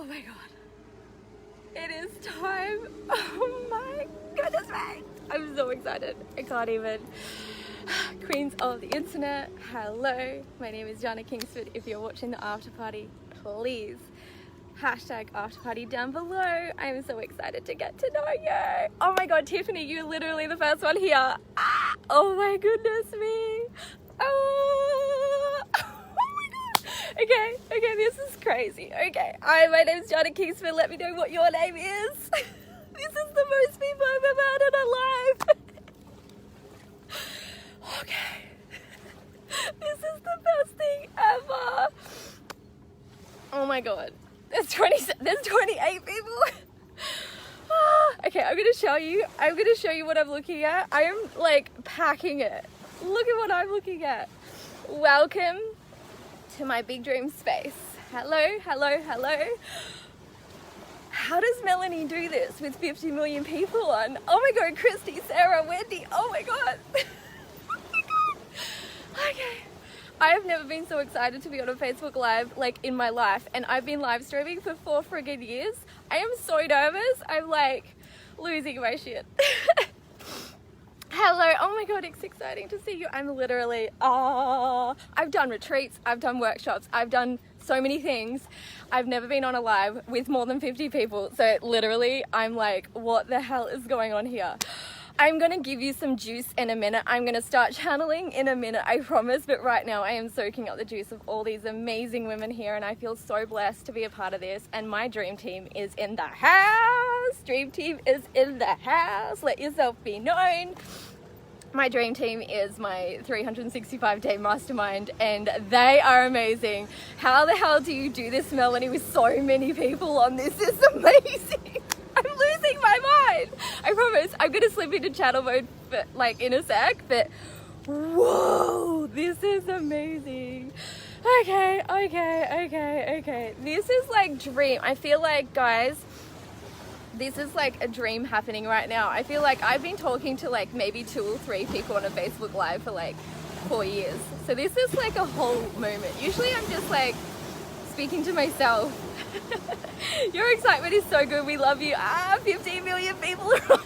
Oh my god. It is time. Oh my goodness me. I'm so excited. I can't even. Queens of the internet, hello. My name is Jana Kingsford. If you're watching the after party, please hashtag after party down below. I'm so excited to get to know you. Oh my god, Tiffany, you're literally the first one here. Oh my goodness me. Oh my god. Okay, this is crazy. Okay, hi, my name is Jana Kingsford. Let me know what your name is. This is the most people I've ever had in a live. Okay. This is the best thing ever. Oh my god. There's 28 people. Okay, I'm gonna show you what I'm looking at. I am like packing it. Look at what I'm looking at. Welcome to my big dream space. Hello. How does Melanie do this with 50 million people on? Oh my god, Christy, Sarah, Wendy, oh my god. Okay, I have never been so excited to be on a Facebook Live like in my life, and I've been live streaming for 4 friggin' years. I am so nervous. I'm like losing my shit. Hello, oh my god, it's exciting to see you. I'm literally, I've done retreats, I've done workshops, I've done so many things. I've never been on a live with more than 50 people. So literally, I'm like, what the hell is going on here? I'm gonna give you some juice in a minute. I'm gonna start channeling in a minute, I promise. But right now I am soaking up the juice of all these amazing women here, and I feel so blessed to be a part of this. And my dream team is in the house. Dream team is in the house. Let yourself be known. My dream team is my 365-day mastermind, and they are amazing. How the hell do you do this, Melanie, with so many people on this? This is amazing. I'm losing my mind. I promise I'm gonna slip into channel mode for, like in a sec, but whoa, this is amazing. Okay. This is like dream. I feel like, guys, this is like a dream happening right now. I feel like I've been talking to like maybe 2 or 3 people on a Facebook Live for like 4 years. So this is like a whole moment. Usually I'm just like speaking to myself. Your excitement is so good. We love you. 15 million people are on.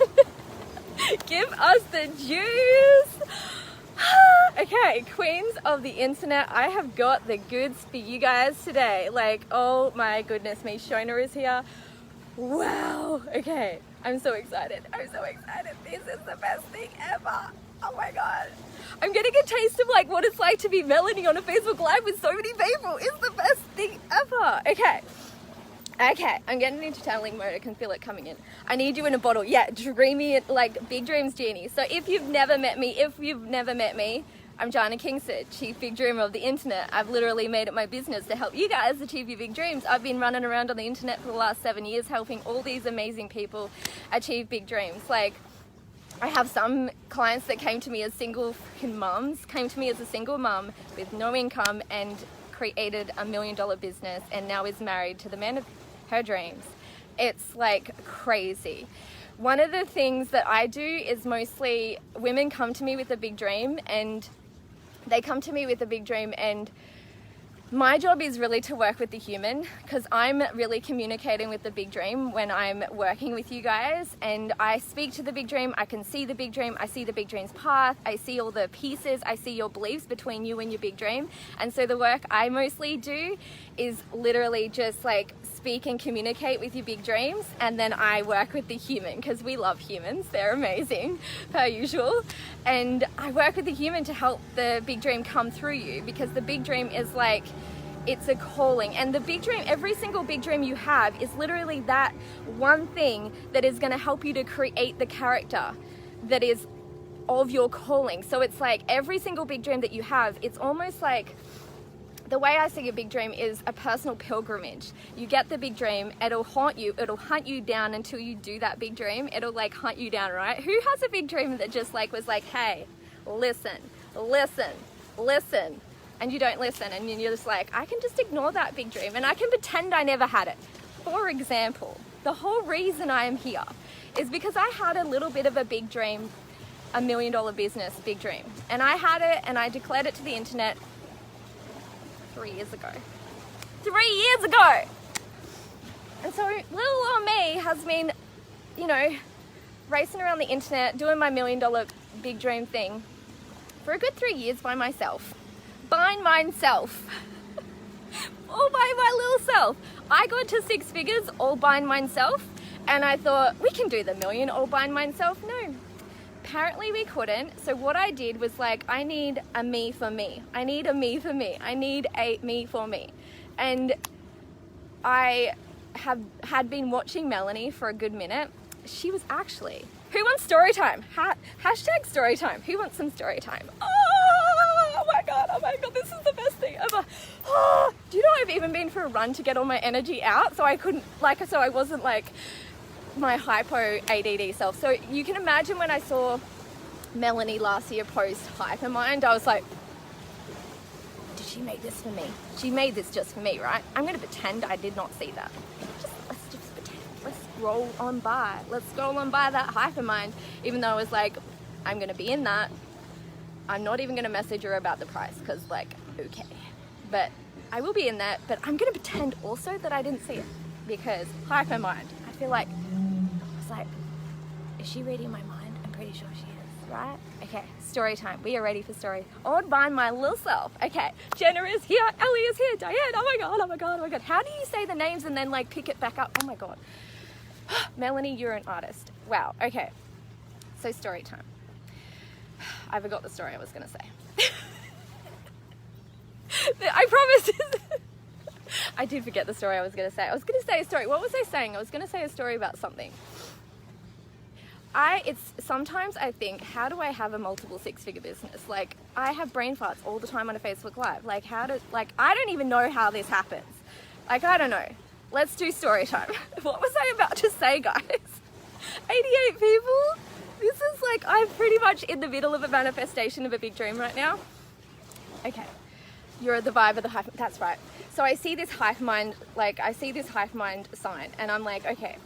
Give us the juice. Okay, queens of the internet, I have got the goods for you guys today. Like, oh my goodness me, Shona is here. Wow. Okay, I'm so excited. This is the best thing ever. Oh my god. I'm getting a taste of like what it's like to be Melanie on a Facebook Live with so many people. It's the best thing ever. Okay, I'm getting into channeling mode. I can feel it coming in. I need you in a bottle. Yeah, dreamy, like Big Dreams Genie. So if you've never met me, I'm Jana Kingsford, Chief Big Dreamer of the internet. I've literally made it my business to help you guys achieve your big dreams. I've been running around on the internet for the last 7 years, helping all these amazing people achieve big dreams. Like, I have some clients that came to me as single mums, came to me as a single mum with no income and created $1 million business, and now is married to the man of her dreams. It's like crazy. One of the things that I do is mostly women come to me with a big dream, and my job is really to work with the human, because I'm really communicating with the big dream when I'm working with you guys, and I speak to the big dream. I can see the big dream. I see the big dream's path. I see all the pieces. I see your beliefs between you and your big dream. And so the work I mostly do is literally just like speak and communicate with your big dreams, and then I work with the human, because we love humans. They're amazing, per usual. And I work with the human to help the big dream come through you, because the big dream is like, it's a calling. And the big dream, every single big dream you have is literally that one thing that is going to help you to create the character that is of your calling. So it's like every single big dream that you have, it's almost like, the way I see a big dream is a personal pilgrimage. You get the big dream, it'll haunt you, it'll hunt you down until you do that big dream. It'll like hunt you down, right? Who has a big dream that just like was like, hey, listen, and you don't listen, and you're just like, I can just ignore that big dream and I can pretend I never had it. For example, the whole reason I am here is because I had a little bit of a big dream, $1 million business big dream, and I had it and I declared it to the internet 3 years ago. so little old me has been, you know, racing around the internet, doing my $1 million big dream thing for a good 3 years by myself. By myself. All by my little self. I got to 6 figures all by myself, and I thought, we can do the $1 million all by myself. No. Apparently we couldn't. So what I did was like, I need a me for me. I need a me for me. I need a me for me. And I had been watching Melanie for a good minute. She was actually, who wants story time? Hashtag story time. Who wants some story time? Oh my god, this is the best thing ever. Oh, do you know I've even been for a run to get all my energy out, so I couldn't, like, so I wasn't like my hypo ADD self. So you can imagine when I saw Melanie last year post HYPERMIND, I was like, did she make this for me? She made this just for me, right? I'm gonna pretend I did not see that. Let's just pretend. Let's scroll on by. Let's scroll on by that HYPERMIND, even though I was like, I'm gonna be in that. I'm not even gonna message her about the price, because like, okay. But I will be in that, but I'm gonna pretend also that I didn't see it, because HYPERMIND, I feel like, I was like, is she reading my mind? I'm pretty sure she is, right? Okay, story time. We are ready for story. All by my little self. Okay, Jana is here, Ellie is here, Diane, oh my god, oh my god, oh my god. How do you say the names and then like pick it back up? Oh my god. Melanie, you're an artist. Wow, okay. So story time. I forgot the story I was gonna say. I promise. I did forget the story I was gonna say. I was gonna say a story. What was I saying? I was gonna say a story about something. It's sometimes I think, how do I have a multiple 6-figure business? Like, I have brain farts all the time on a Facebook Live. Like, I don't even know how this happens. Like, I don't know. Let's do story time. What was I about to say, guys? 88 people? This is like, I'm pretty much in the middle of a manifestation of a big dream right now. Okay. You're the vibe of the hype. That's right. So I see this HYPERMIND, like, I see this HYPERMIND sign, and I'm like, okay,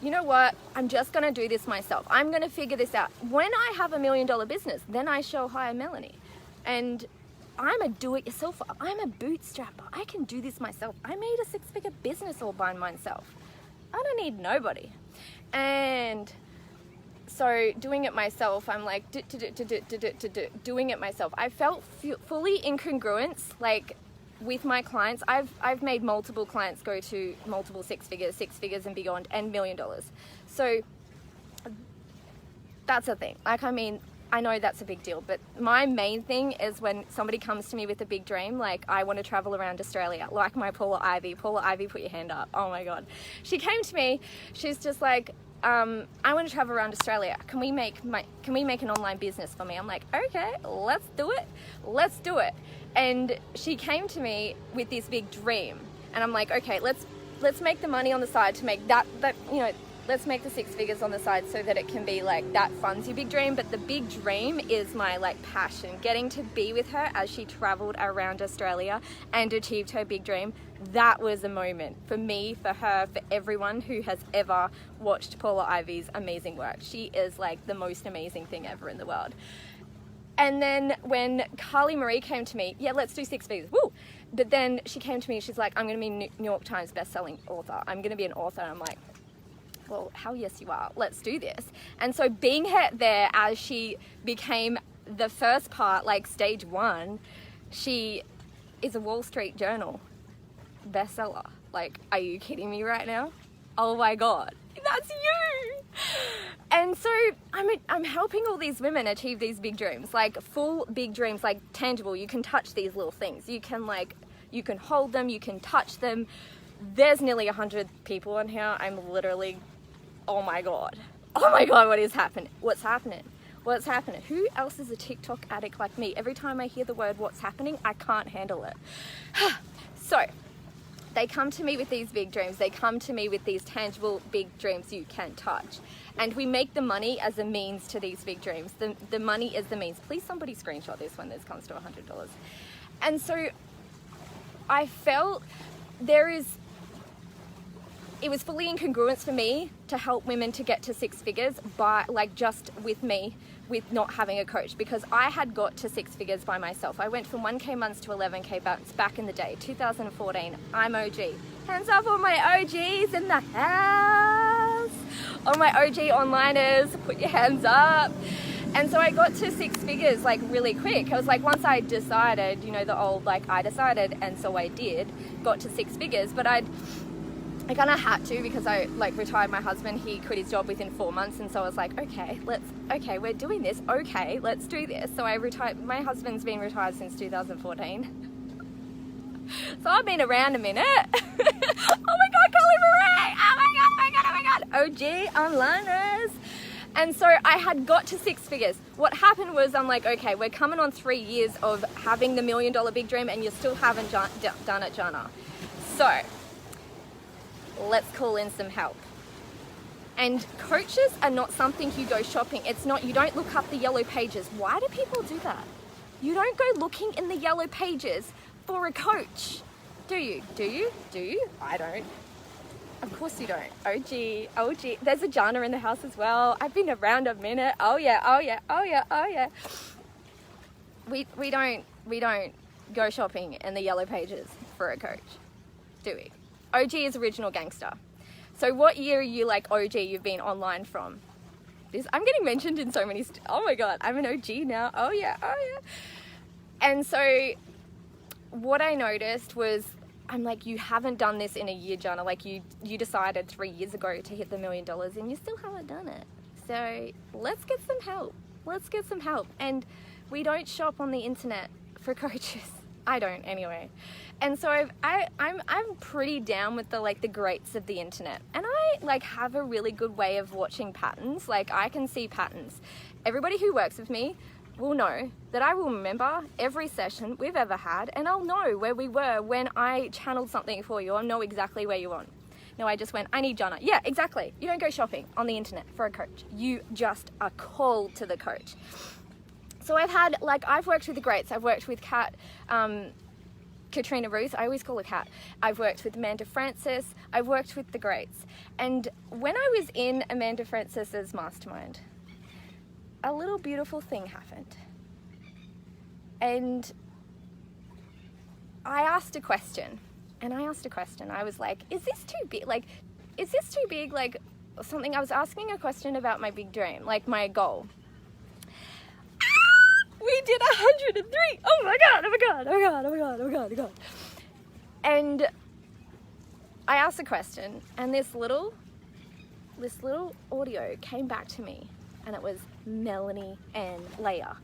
you know what? I'm just going to do this myself. I'm going to figure this out. When I have $1 million business, then I shall hire Melanie. And I'm a do-it-yourselfer. I'm a bootstrapper. I can do this myself. I made a 6-figure business all by myself. I don't need nobody. And so doing it myself, I'm like, doing it myself. I felt fully incongruence, like, with my clients. I've made multiple clients go to multiple 6 figures and beyond, and $1 million. So that's a thing. Like, I mean, I know that's a big deal, but my main thing is when somebody comes to me with a big dream, like, I want to travel around Australia, like my Paula Ivy, put your hand up. Oh my God. She came to me, she's just like, I want to travel around Australia. Can we make an online business for me? I'm like, okay, let's do it. And she came to me with this big dream, and I'm like, okay, let's make the money on the side to make that you know, let's make the 6 figures on the side so that it can be like, that funds your big dream. But the big dream is my like passion, getting to be with her as she traveled around Australia and achieved her big dream. That was a moment for me, for her, for everyone who has ever watched Paula Ivy's amazing work. She is like the most amazing thing ever in the world. And then when Carly Marie came to me, yeah, let's do 6 figures, woo! But then she came to me, she's like, I'm gonna be New York Times bestselling author. I'm gonna be an author. And I'm like, well, hell yes you are. Let's do this. And so being there as she became the first part, like stage 1, she is a Wall Street Journal bestseller. Like, are you kidding me right now? Oh my God, that's you! And so I'm helping all these women achieve these big dreams, like full big dreams, like tangible. You can touch these little things. You can hold them, you can touch them. There's nearly 100 people in here. I'm literally, oh my God, what is happening? What's happening? Who else is a TikTok addict like me? Every time I hear the word what's happening, I can't handle it. So they come to me with these big dreams. They come to me with these tangible big dreams you can touch. And we make the money as a means to these big dreams. The money is the means. Please somebody screenshot this when this comes to $100. And so I felt it was fully incongruence for me to help women to get to 6 figures by, like, just with me with not having a coach, because I had got to 6 figures by myself. I went from 1K months to 11K months back in the day, 2014. I'm OG. Hands up all my OGs in the house. All my OG onliners, put your hands up. And so I got to 6 figures like really quick. I was like, once I decided, you know, the old like I decided and so I did, got to 6 figures. But I kind of had to, because I like retired my husband. He quit his job within 4 months, and so I was like, okay, we're doing this. Okay, let's do this. So I retired. My husband's been retired since 2014. So I've been around a minute. Oh my God, Colin Murray! Oh my God! OG onliners. And so I had got to 6 figures. What happened was, I'm like, okay, we're coming on 3 years of having the $1 million big dream, and you still haven't done it, Jana. So let's call in some help. And coaches are not something you go shopping. It's not, you don't look up the yellow pages. Why do people do that? You don't go looking in the yellow pages for a coach. Do you? Do you? Do you? I don't. Of course you don't. OG. There's a Jana in the house as well. I've been around a minute. Oh yeah. We don't go shopping in the yellow pages for a coach, do we? OG is original gangster. So what year are you like OG you've been online from? I'm getting mentioned in so many, oh my God, I'm an OG now. Oh yeah. And so what I noticed was, I'm like, you haven't done this in a year, Jana. Like you decided 3 years ago to hit the $1 million and you still haven't done it. So let's get some help. And we don't shop on the internet for coaches. I don't anyway. And so I'm pretty down with the greats of the internet. And I like have a really good way of watching patterns. Like I can see patterns. Everybody who works with me will know that I will remember every session we've ever had, and I'll know where we were when I channeled something for you. I'll know exactly where you're on. No, I just went, I need Jana. Yeah, exactly. You don't go shopping on the internet for a coach. You just are called to the coach. So I've worked with the greats. I've worked with Katrina Ruth. I always call her Kat. I've worked with Amanda Francis. I've worked with the greats. And when I was in Amanda Francis's mastermind, a little beautiful thing happened. And I asked a question. I was like, is this too big? Like something, I was asking a question about my big dream, like my goal. We did 103. Oh my God. And I asked a question, and this little audio came back to me, and it was Melanie Ann Layer.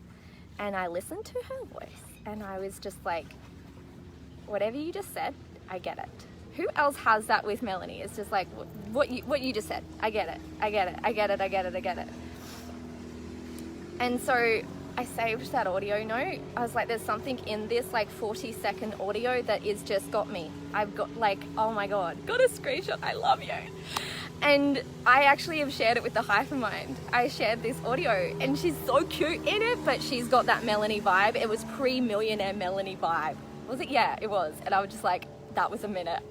And I listened to her voice, and I was just like, whatever you just said, I get it. Who else has that with Melanie? It's just like, what you just said, I get it. And so I saved that audio note. I was like, there's something in this like 40-second audio that is just got me. I've got like, oh my God, got a screenshot, I love you. And I actually have shared it with the HYPERMIND. I shared this audio, and she's so cute in it, but she's got that Melanie vibe. It was pre-millionaire Melanie vibe. Was it? Yeah, it was. And I was just like, that was a minute.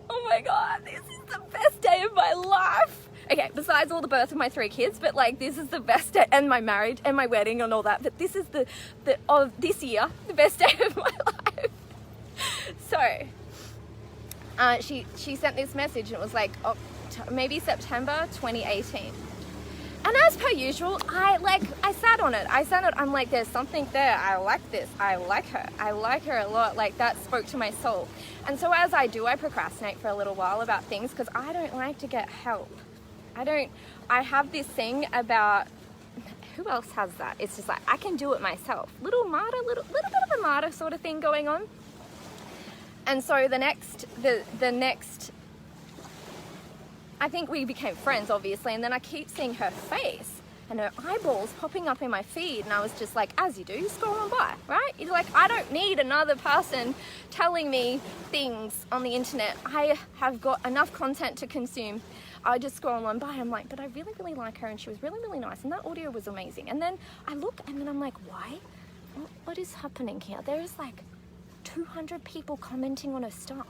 Oh my God, this is the best day of my life. Okay, besides all the birth of my 3 kids, but like this is the best day, and my marriage and my wedding and all that, but this is of this year, the best day of my life. So, she sent this message, and it was like maybe September 2018. And as per usual, I sat on it. I'm like, there's something there. I like this. I like her a lot. Like that spoke to my soul. And so as I do, I procrastinate for a little while about things because I don't like to get help. I have this thing about, who else has that? It's just like, I can do it myself. Little bit of a martyr sort of thing going on. And so the next, I think we became friends, obviously, and then I keep seeing her face and her eyeballs popping up in my feed, and I was just like, as you do, you scroll on by, right? You're like, I don't need another person telling me things on the internet. I have got enough content to consume. I just scroll on by. I'm like, but I really, really like her, and she was really, really nice, and that audio was amazing. And then I look, and then I'm like, why? What is happening here? There's like 200 people commenting on her stuff.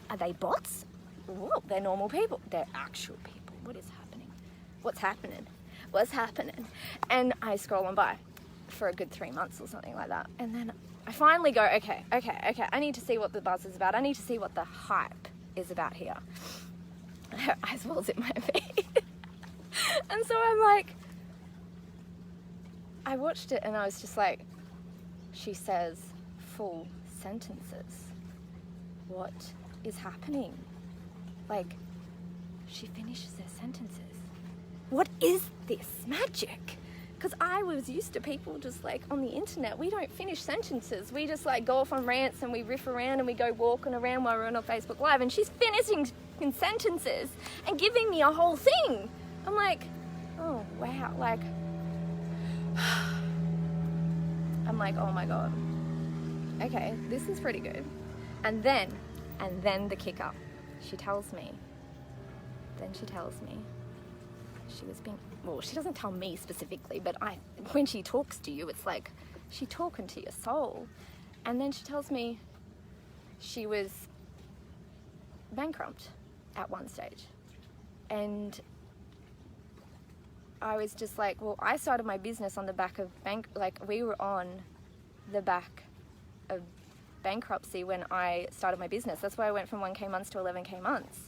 Are they bots? Whoa, they're normal people. They're actual people. What is happening? What's happening? What's happening? And I scroll on by for a good 3 months or something like that. And then I finally go, okay, I need to see what the buzz is about. I need to see what the hype is about here. Her eyes rolls in my feed. And so I'm like, I watched it and I was just like, she says full sentences. What is happening? Like, she finishes her sentences. What is this magic? Because I was used to people just like on the internet, we don't finish sentences. We just like go off on rants and we riff around and we go walking around while we're on Facebook Live, and she's finishing in sentences and giving me a whole thing. I'm like, oh wow, like, I'm like, oh my God. Okay, this is pretty good. And then the kick up. She tells me she was being, well, she doesn't tell me specifically, but when she talks to you, it's like she talking to your soul. And then she tells me she was bankrupt at one stage. And I was just like, well, I started my business on the back of we were on the back of bankruptcy when I started my business. That's why I went from 1K months to 11K months.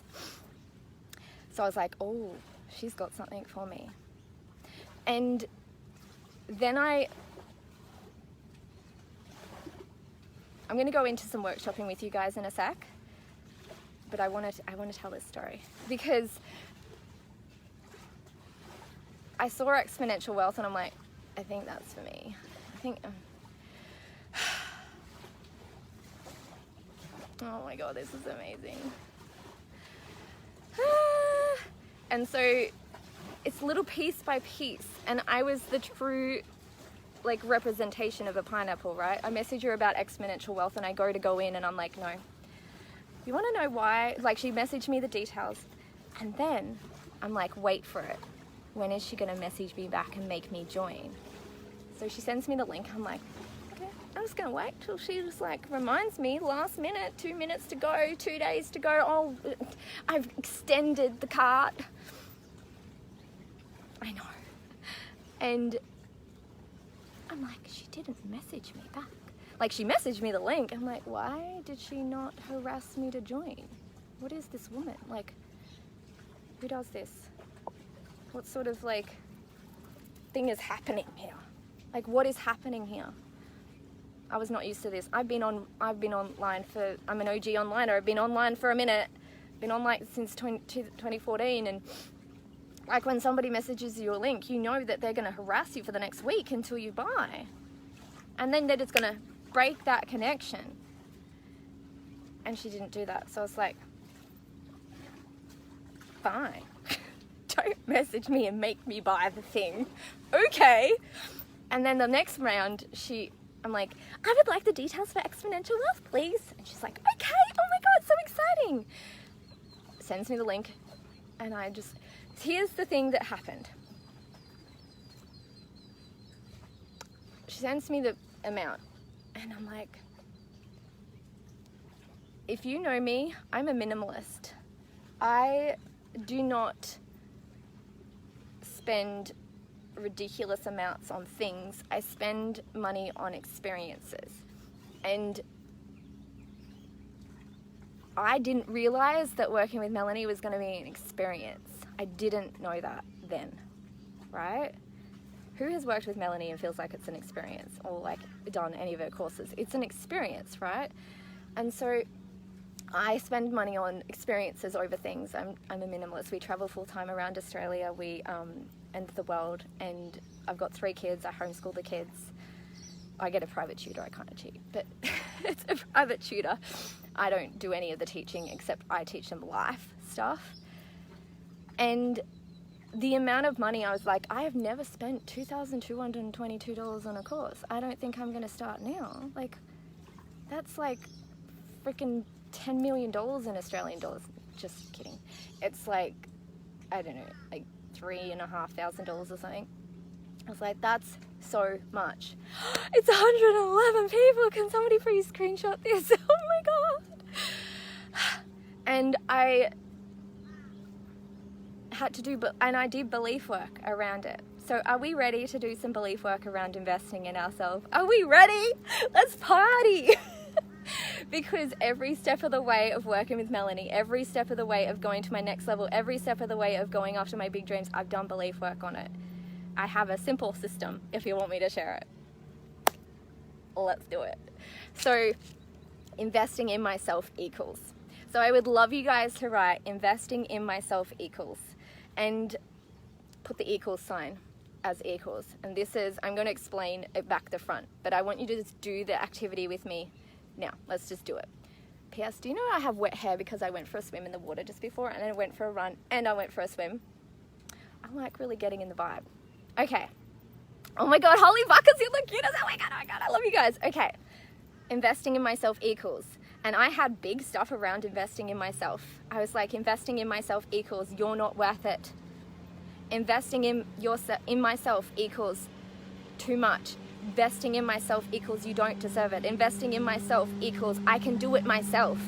So I was like, oh, she's got something for me. And then I'm going to go into some workshopping with you guys in a sec, but I want to tell this story because I saw Exponential Wealth and I'm like, I think that's for me. I think oh my God, this is amazing. And so it's little piece by piece, and I was the true like representation of a pineapple, right? I message her about Exponential Wealth and I go in and I'm like, no. You want to know why? Like, she messaged me the details, and then I'm like, wait for it. When is she going to message me back and make me join? So she sends me the link. I'm like, okay, I'm just going to wait till she just like reminds me last minute, 2 minutes to go, 2 days to go. Oh, I've extended the cart. I know. And I'm like, she didn't message me back. Like, she messaged me the link. I'm like, why did she not harass me to join? What is this woman? Like, who does this? What sort of like thing is happening here? Like, what is happening here? I was not used to this. I've been online for, I'm an OG onliner. I've been online for a minute. Been online since 2014, and like when somebody messages you a link, you know that they're going to harass you for the next week until you buy. And then they're just going to break that connection. And she didn't do that. So I was like, fine. Don't message me and make me buy the thing. Okay. And then the next round, I'm like, I would like the details for Exponential Wealth, please. And she's like, okay, oh my God, so exciting. Sends me the link. And here's the thing that happened. She sends me the amount, and I'm like, if you know me, I'm a minimalist. I do not spend ridiculous amounts on things. I spend money on experiences. And I didn't realize that working with Melanie was going to be an experience. I didn't know that then, right? Who has worked with Melanie and feels like it's an experience, or like done any of her courses? It's an experience, right? And so I spend money on experiences over things. I'm a minimalist. We travel full time around Australia, and the world, and I've got 3 kids. I homeschool the kids. I get a private tutor. I kind of cheat, but it's a private tutor. I don't do any of the teaching except I teach them life stuff. And the amount of money, I was like, I have never spent $2,222 on a course. I don't think I'm going to start now. Like, that's like freaking $10 million in Australian dollars. Just kidding. It's like, I don't know, like $3,500 or something. I was like, that's so much. It's 111 people. Can somebody please screenshot this? Oh my God. And I had to do, and I did belief work around it. So are we ready to do some belief work around investing in ourselves? Are we ready? Let's party. Because every step of the way of working with Melanie, every step of the way of going to my next level, every step of the way of going after my big dreams, I've done belief work on it. I have a simple system if you want me to share it. Let's do it. So investing in myself equals. So I would love you guys to write investing in myself equals and put the equals sign as equals. And this is, I'm going to explain it back to front, but I want you to just do the activity with me now. Let's just do it. P.S. Do you know I have wet hair because I went for a swim in the water just before, and then I went for a run and I went for a swim? I'm like really getting in the vibe. Okay. Oh my God, holy buckets, you look cute as, oh my God, I love you guys. Okay. Investing in myself equals. And I had big stuff around investing in myself. I was like, investing in myself equals you're not worth it. Investing in myself equals too much. Investing in myself equals you don't deserve it. Investing in myself equals I can do it myself.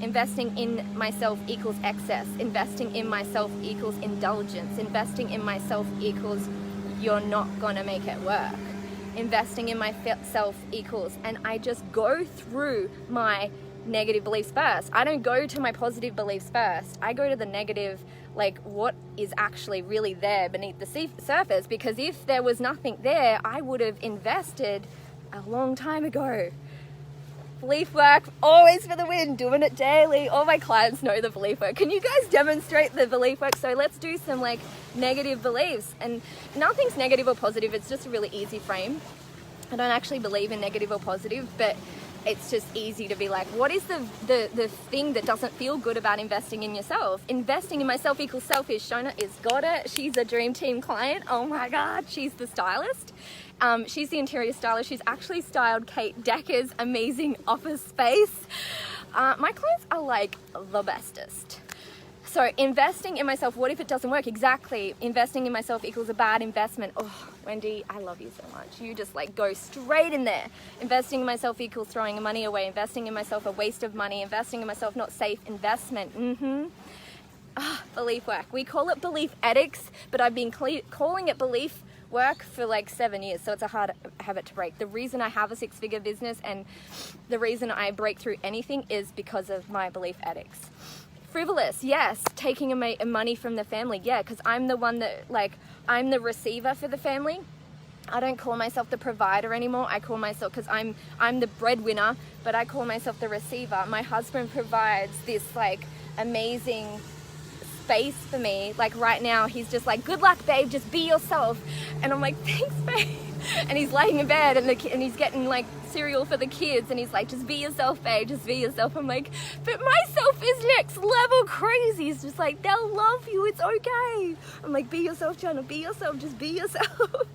Investing in myself equals excess. Investing in myself equals indulgence. Investing in myself equals you're not gonna make it work. Investing in myself equals, and I just go through my negative beliefs first. I don't go to my positive beliefs first. I go to the negative, like what is actually really there beneath the surface, because if there was nothing there, I would have invested a long time ago. Belief work, always for the win, doing it daily. All my clients know the belief work. Can you guys demonstrate the belief work? So let's do some like negative beliefs, and nothing's negative or positive. It's just a really easy frame. I don't actually believe in negative or positive, but it's just easy to be like, what is the thing that doesn't feel good about investing in yourself? Investing in myself equals selfish. Jana is got it. She's a dream team client. Oh my God, she's the stylist. She's the interior stylist. She's actually styled Kate Decker's amazing office space. My clients are like the bestest. So investing in myself, what if it doesn't work? Exactly. Investing in myself equals a bad investment. Oh, Wendy, I love you so much. You just like go straight in there. Investing in myself equals throwing money away. Investing in myself a waste of money. Investing in myself not safe investment. Belief work. We call it Beliefetics, but I've been calling it belief work for like 7 years, so it's a hard habit to break. The reason I have a 6-figure business and the reason I break through anything is because of my Beliefetics. Frivolous, yes. Taking money from the family, yeah, because I'm the one that, like, I'm the receiver for the family. I don't call myself the provider anymore. I call myself, because I'm the breadwinner, but I call myself the receiver. My husband provides this like amazing space for me. Like right now, he's just like, good luck, babe, just be yourself. And I'm like, thanks, babe. And he's laying in bed and he's getting like cereal for the kids, and he's like, just be yourself, babe, just be yourself. I'm like, but myself is next level crazy. He's just like, they'll love you, it's okay. I'm like, be yourself, Jana, be yourself, just be yourself.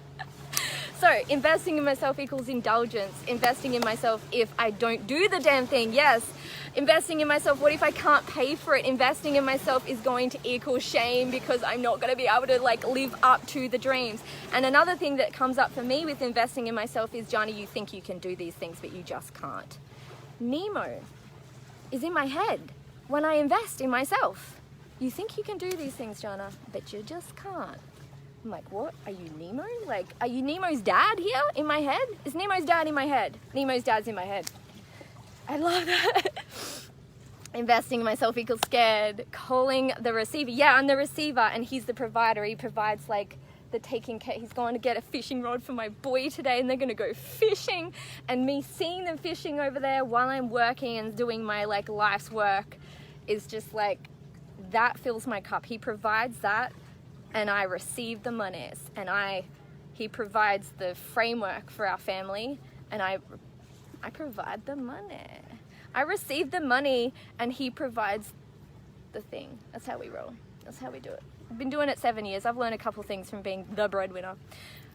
So investing in myself equals indulgence. Investing in myself if I don't do the damn thing, yes. Investing in myself, what if I can't pay for it? Investing in myself is going to equal shame because I'm not going to be able to like live up to the dreams. And another thing that comes up for me with investing in myself is, Johnny, you think you can do these things, but you just can't. Nemo is in my head when I invest in myself. You think you can do these things, Jana, but you just can't. I'm like, what? Are you Nemo? Like, are you Nemo's dad here in my head? Is Nemo's dad in my head? Nemo's dad's in my head. I love that. Investing in myself equals scared. Calling the receiver. Yeah, I'm the receiver and he's the provider. He provides like the taking care. He's going to get a fishing rod for my boy today and they're going to go fishing. And me seeing them fishing over there while I'm working and doing my like life's work is just like, that fills my cup. He provides that. And I receive the monies, and he provides the framework for our family, and I provide the money. I receive the money, and he provides the thing. That's how we roll. That's how we do it. I've been doing it 7 years. I've learned a couple things from being the breadwinner.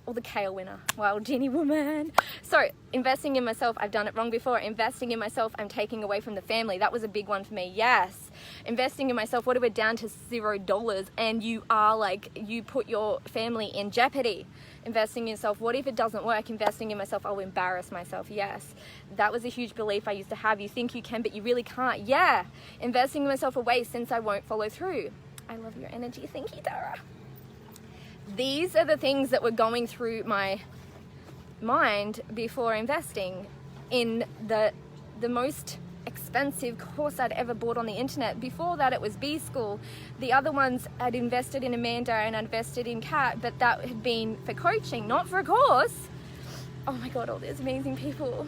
Or the kale winner. Wild genie woman. So, investing in myself, I've done it wrong before. Investing in myself, I'm taking away from the family. That was a big one for me, yes. Investing in myself, what if we're down to $0 and you are like, you put your family in jeopardy? Investing in yourself, what if it doesn't work? Investing in myself, I'll embarrass myself, yes. That was a huge belief I used to have. You think you can, but you really can't, yeah. Investing in myself a waste since I won't follow through. I love your energy. Thank you, Tara. These are the things that were going through my mind before investing in the most expensive course I'd ever bought on the internet. Before that, it was B School. The other ones, I'd invested in Amanda and I'd invested in Kat, but that had been for coaching, not for a course. Oh my God, all these amazing people.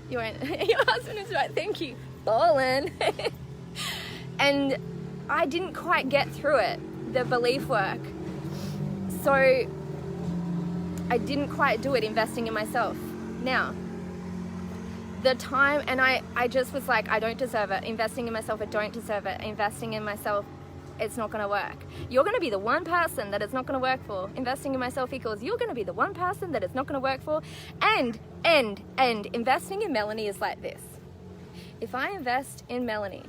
Your husband is right, thank you. Ballin'. And I didn't quite get through it, the belief work. So I didn't quite do it investing in myself. Now, the time, and I just was like, I don't deserve it. Investing in myself, I don't deserve it. Investing in myself, it's not going to work. You're going to be the one person that it's not going to work for. Investing in myself equals you're going to be the one person that it's not going to work for. And investing in Melanie is like this. If I invest in Melanie,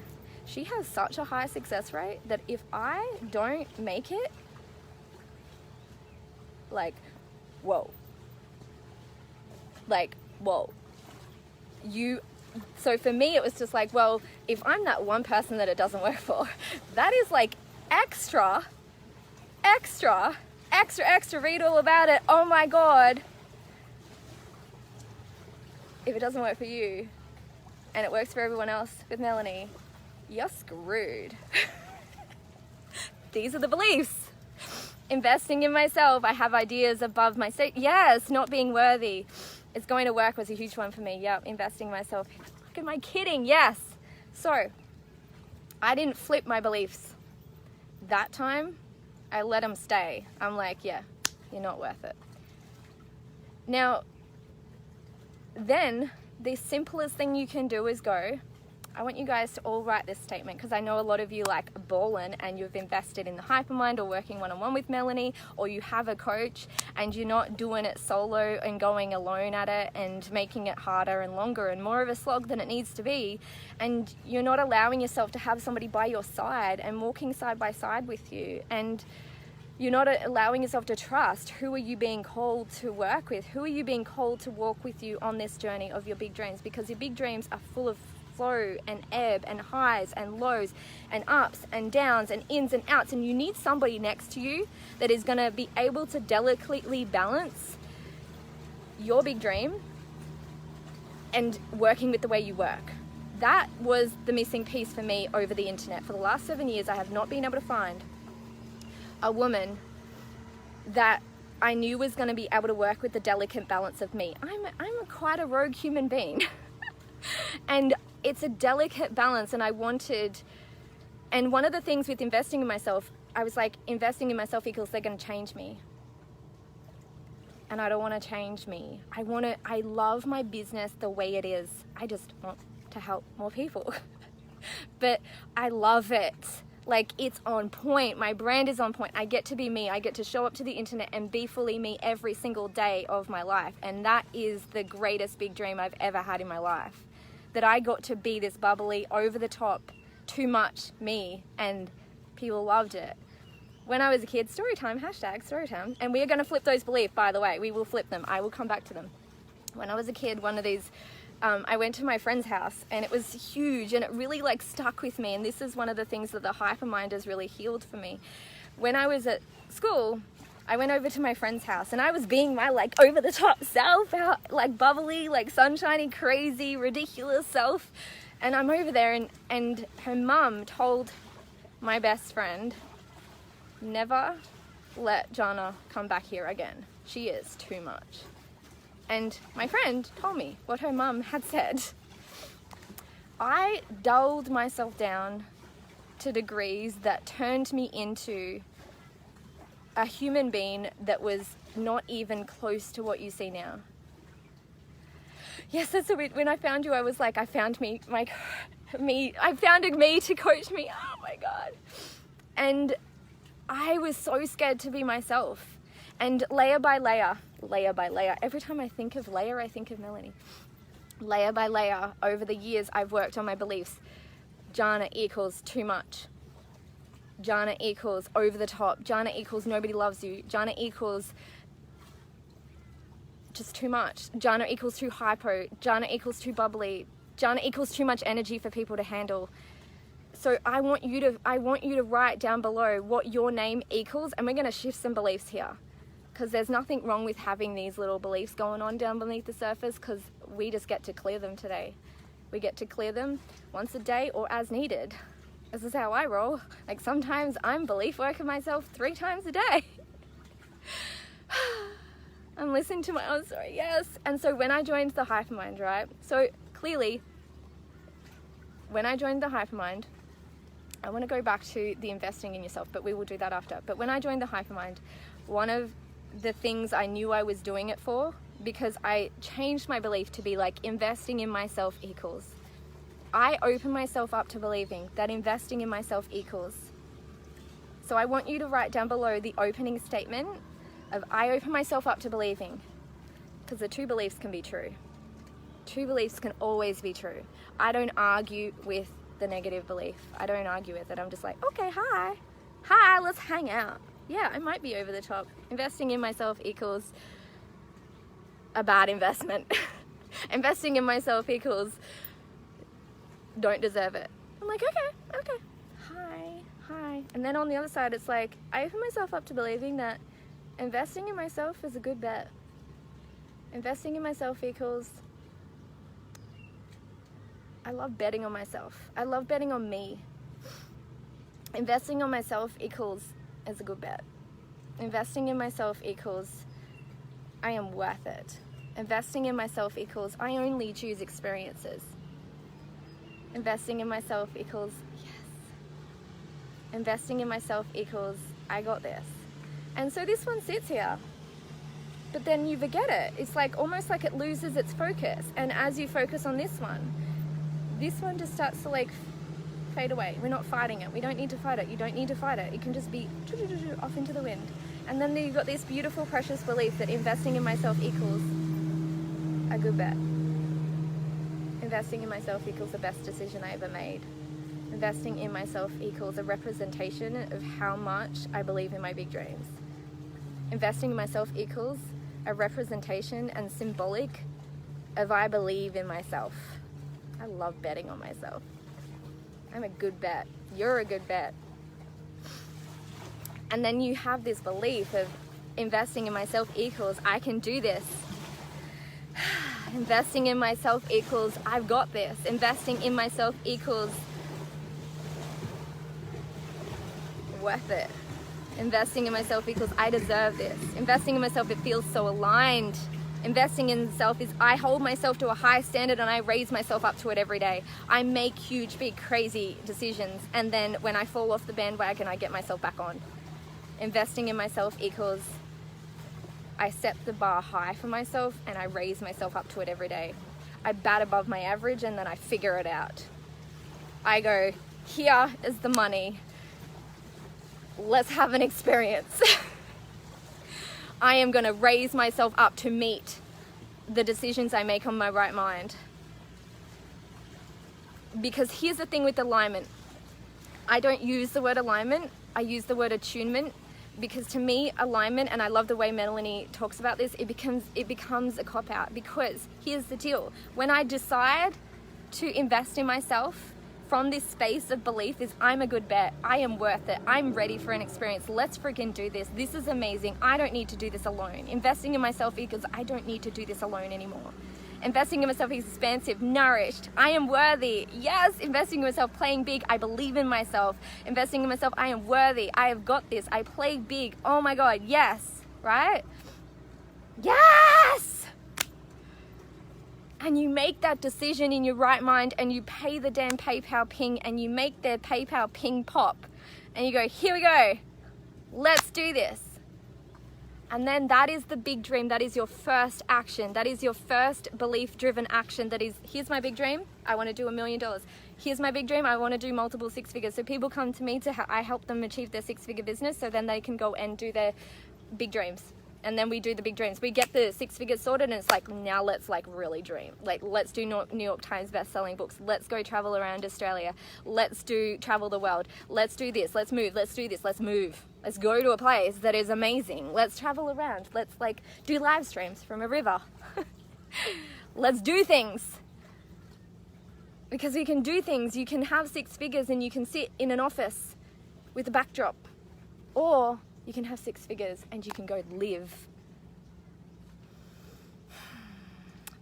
she has such a high success rate that if I don't make it, like, whoa. Like, whoa. So for me, it was just like, well, if I'm that one person that it doesn't work for, that is like extra, read all about it. Oh my God. If it doesn't work for you and it works for everyone else with Melanie, you're screwed. These are the beliefs. Investing in myself, I have ideas above my state. Yes, not being worthy. It's going to work was a huge one for me. Yep, investing in myself. Fuck, am I kidding? Yes. So, I didn't flip my beliefs. That time, I let them stay. I'm like, yeah, you're not worth it. Now, then, the simplest thing you can do is go, I want you guys to all write this statement, because I know a lot of you like ballin' and you've invested in the HYPERMIND or working one-on-one with Melanie, or you have a coach and you're not doing it solo and going alone at it and making it harder and longer and more of a slog than it needs to be, and you're not allowing yourself to have somebody by your side and walking side by side with you, and you're not allowing yourself to trust. Who are you being called to work with? Who are you being called to walk with you on this journey of your big dreams? Because your big dreams are full of flow and ebb and highs and lows and ups and downs and ins and outs, and you need somebody next to you that is going to be able to delicately balance your big dream and working with the way you work. That was the missing piece for me over the internet. For the last 7 years, I have not been able to find a woman that I knew was going to be able to work with the delicate balance of me. I'm quite a rogue human being. And it's a delicate balance, and and one of the things with investing in myself, I was like, investing in myself equals they're going to change me. And I don't want to change me. I love my business the way it is. I just want to help more people. But I love it. Like, it's on point. My brand is on point. I get to be me. I get to show up to the internet and be fully me every single day of my life. And that is the greatest big dream I've ever had in my life. That I got to be this bubbly, over the top, too much me, and people loved it. When I was a kid, story time, #storytime, and we are going to flip those beliefs, by the way. We will flip them. I will come back to them. When I was a kid, one of these, I went to my friend's house, and it was huge, and it really like stuck with me, and this is one of the things that the HYPERMIND has really healed for me. When I was at school, I went over to my friend's house, and I was being my like over the top self, like bubbly, like sunshiny, crazy, ridiculous self. And I'm over there, and her mum told my best friend, never let Jana come back here again. She is too much. And my friend told me what her mum had said. I dulled myself down to degrees that turned me into a human being that was not even close to what you see now. Yes, that's when I found you, I was like, I found I found me to coach me. Oh my God. And I was so scared to be myself. And layer by layer, every time I think of layer, I think of Melanie. Layer by layer, over the years, I've worked on my beliefs. Jana equals too much. Jana equals over the top. Jana equals nobody loves you. Jana equals just too much. Jana equals too hypo. Jana equals too bubbly. Jana equals too much energy for people to handle. So I want you to write down below what your name equals, and we're going to shift some beliefs here, because there's nothing wrong with having these little beliefs going on down beneath the surface, because we just get to clear them today. We get to clear them once a day or as needed. This is how I roll. Like, sometimes I'm belief working myself 3 times a day. I'm listening to my own story, yes. And so when I joined the HYPERMIND, right? So clearly, when I joined the HYPERMIND, I want to go back to the investing in yourself, but we will do that after. But when I joined the HYPERMIND, one of the things I knew I was doing it for, because I changed my belief to be like, investing in myself equals. I open myself up to believing that investing in myself equals. So I want you to write down below the opening statement of, I open myself up to believing, because the 2 beliefs can be true. 2 beliefs can always be true. I don't argue with the negative belief. I don't argue with it. I'm just like, okay, hi, let's hang out. Yeah, I might be over the top. Investing in myself equals a bad investment. Investing in myself equals don't deserve it. I'm like, okay, hi. And then on the other side, it's like, I open myself up to believing that investing in myself is a good bet. Investing in myself equals, I love betting on myself. I love betting on me. Investing on myself equals is a good bet. Investing in myself equals, I am worth it. Investing in myself equals, I only choose experiences. Investing in myself equals, yes. Investing in myself equals, I got this. And so this one sits here, but then you forget it. It's like, almost like it loses its focus. And as you focus on this one just starts to like fade away. We're not fighting it. We don't need to fight it. You don't need to fight it. It can just be off into the wind. And then you've got this beautiful, precious belief that investing in myself equals a good bet. Investing in myself equals the best decision I ever made. Investing in myself equals a representation of how much I believe in my big dreams. Investing in myself equals a representation and symbolic of I believe in myself. I love betting on myself. I'm a good bet. You're a good bet. And then you have this belief of investing in myself equals I can do this. Investing in myself equals I've got this. Investing in myself equals worth it. Investing in myself equals I deserve this. Investing in myself, it feels so aligned. Investing in self is I hold myself to a high standard and I raise myself up to it every day. I make huge, big, crazy decisions, and then when I fall off the bandwagon, I get myself back on. Investing in myself equals I set the bar high for myself and I raise myself up to it every day. I bat above my average and then I figure it out. I go, here is the money. Let's have an experience. I am going to raise myself up to meet the decisions I make on my right mind. Because here's the thing with alignment. I don't use the word alignment. I use the word attunement. Because to me, alignment, and I love the way Melanie talks about this, it becomes a cop-out. Because here's the deal. When I decide to invest in myself from this space of belief is I'm a good bet. I am worth it. I'm ready for an experience. Let's freaking do this. This is amazing. I don't need to do this alone. Investing in myself equals I don't need to do this alone anymore. Investing in myself is expansive, nourished. I am worthy. Yes, investing in myself, playing big. I believe in myself. Investing in myself, I am worthy. I have got this. I play big. Oh my God, yes, right? Yes! And you make that decision in your right mind and you pay the damn PayPal ping and you make their PayPal ping pop. And you go, here we go. Let's do this. And then that is the big dream. That is your first action. That is your first belief-driven action. That is, here's my big dream. I want to do $1 million. Here's my big dream. I want to do multiple 6 figures. So people come to me I help them achieve their 6-figure business so then they can go and do their big dreams. And then we do the big dreams. We get the 6 figures sorted and it's like, now let's like really dream. Like, let's do New York Times best-selling books. Let's go travel around Australia. Let's do travel the world. Let's do this. Let's move. Let's do this. Let's move. Let's go to a place that is amazing. Let's travel around. Let's like do live streams from a river. Let's do things. Because you can do things, you can have 6 figures and you can sit in an office with a backdrop. Or you can have 6 figures and you can go live.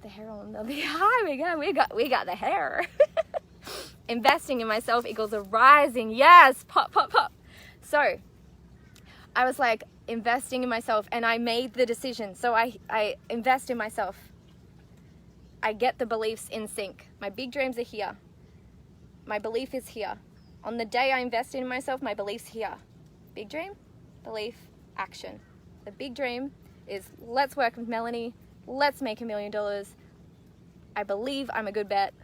The hair on the high, we got the hair. Investing in myself equals a rising. Yes, pop, pop, pop. So I was like investing in myself, and I made the decision. So I invest in myself. I get the beliefs in sync. My big dreams are here. My belief is here. On the day I invest in myself, my belief's here. Big dream, belief, action. The big dream is let's work with Melanie. Let's make $1 million. I believe I'm a good bet.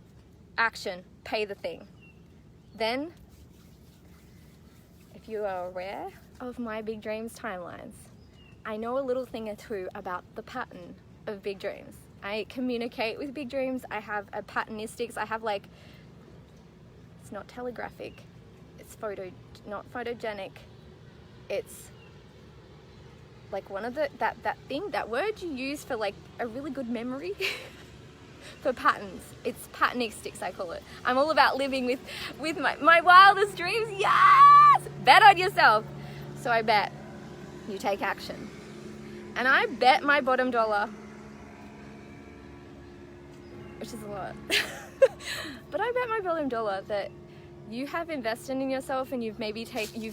Action, pay the thing. Then, if you are aware of my big dreams timelines, I know a little thing or two about the pattern of big dreams. I communicate with big dreams. I have a patternistics. I have like, it's not telegraphic. It's not photogenic. It's like one of that word you use for like a really good memory for patterns. It's patternistics, I call it. I'm all about living with my wildest dreams. Yes! Bet on yourself. So I bet you take action. And I bet my bottom dollar, which is a lot, but I bet my bottom dollar that you have invested in yourself and you've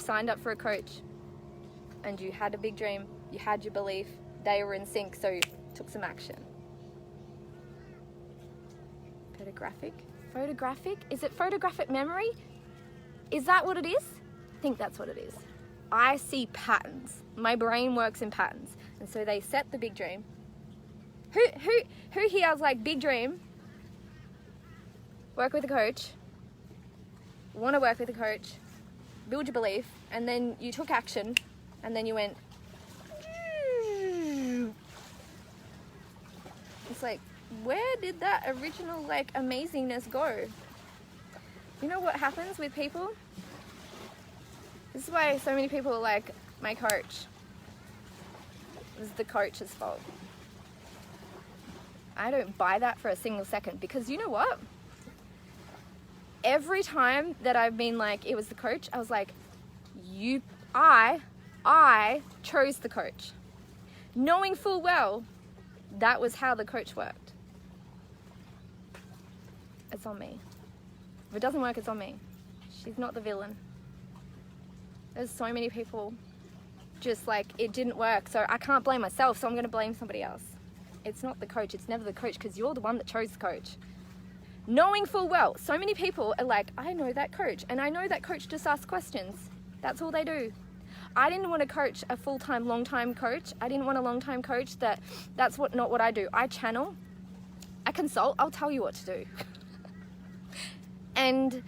signed up for a coach and you had a big dream, you had your belief, they were in sync, so you took some action. Photographic? Is it photographic memory? Is that what it is? I think that's what it is. I see patterns. My brain works in patterns. And so they set the big dream. Who here is like big dream? Work with a coach. Want to work with a coach. Build your belief. And then you took action. And then you went. It's like, where did that original like amazingness go? You know what happens with people? This is why so many people are like, my coach. This is the coach's fault. I don't buy that for a single second, because you know what? Every time that I've been like, it was the coach, I was like, I chose the coach. Knowing full well that was how the coach worked. It's on me. If it doesn't work, it's on me. She's not the villain. There's so many people just like, it didn't work, so I can't blame myself, so I'm going to blame somebody else. It's not the coach. It's never the coach, because you're the one that chose the coach. Knowing full well, so many people are like, I know that coach, and I know that coach just asks questions. That's all they do. I didn't want to coach a full-time, long-time coach. I didn't want a long-time coach. That's not what I do. I channel, I consult, I'll tell you what to do. And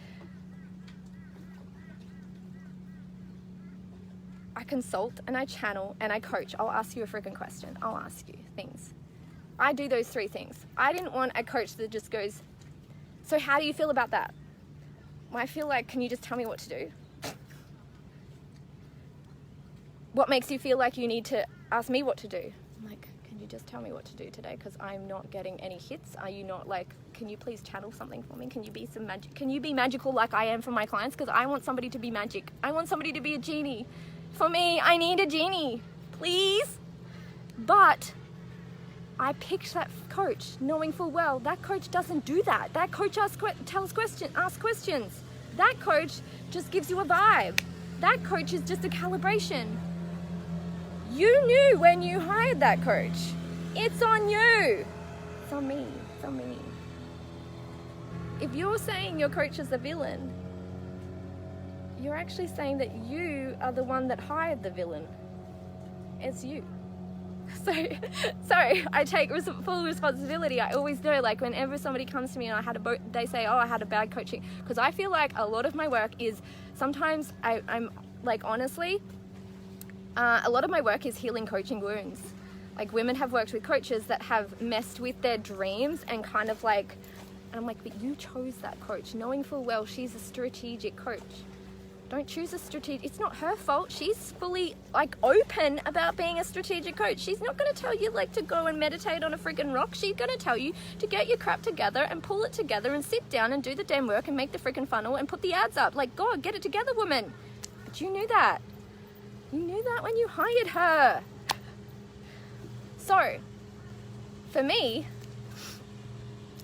I consult and I channel and I coach. I'll ask you a freaking question. I'll ask you things. I do those 3 things. I didn't want a coach that just goes, so how do you feel about that? Well, I feel like, can you just tell me what to do? What makes you feel like you need to ask me what to do? I'm like, can you just tell me what to do today? Because I'm not getting any hits. Are you not like, can you please channel something for me? Can you be some magic? Can you be magical like I am for my clients? Because I want somebody to be magic. I want somebody to be a genie. For me, I need a genie, please. But I picked that coach knowing full well that coach doesn't do that. That coach asks questions. That coach just gives you a vibe. That coach is just a calibration. You knew when you hired that coach. It's on you. It's on me. It's on me. If you're saying your coach is the villain, you're actually saying that you are the one that hired the villain. It's you. So I take full responsibility. I always know, like, whenever somebody comes to me and they say, oh, I had a bad coaching, because I feel like a lot of my work is, sometimes I'm like, honestly, a lot of my work is healing coaching wounds. Like, women have worked with coaches that have messed with their dreams and kind of like, and I'm like, but you chose that coach, knowing full well she's a strategic coach. Don't choose a strategic, it's not her fault. She's fully like open about being a strategic coach. She's not going to tell you like to go and meditate on a freaking rock. She's going to tell you to get your crap together and pull it together and sit down and do the damn work and make the freaking funnel and put the ads up. Like, God, get it together, woman. But you knew that. You knew that when you hired her. So, for me,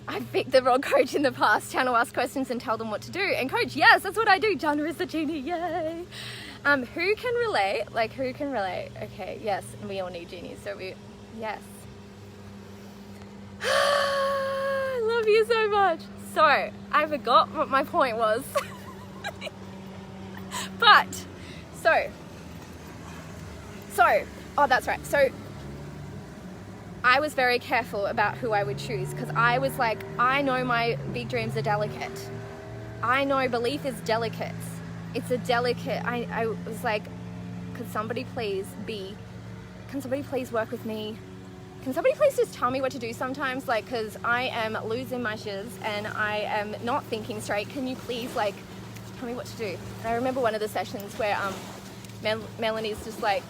I've picked the wrong coach in the past. Jana ask questions and tell them what to do. And coach, yes, that's what I do. Jana is the genie, yay. Who can relate? Like, who can relate? Okay, yes, and we all need genies, so yes. I love you so much. So, I forgot what my point was. But, oh, that's right. So, I was very careful about who I would choose because I was like, I know my big dreams are delicate. I know belief is delicate. It's a delicate, I was like, could somebody please work with me? Can somebody please just tell me what to do sometimes? Like, because I am losing my shiz and I am not thinking straight. Can you please like tell me what to do? And I remember one of the sessions where Melanie's just like,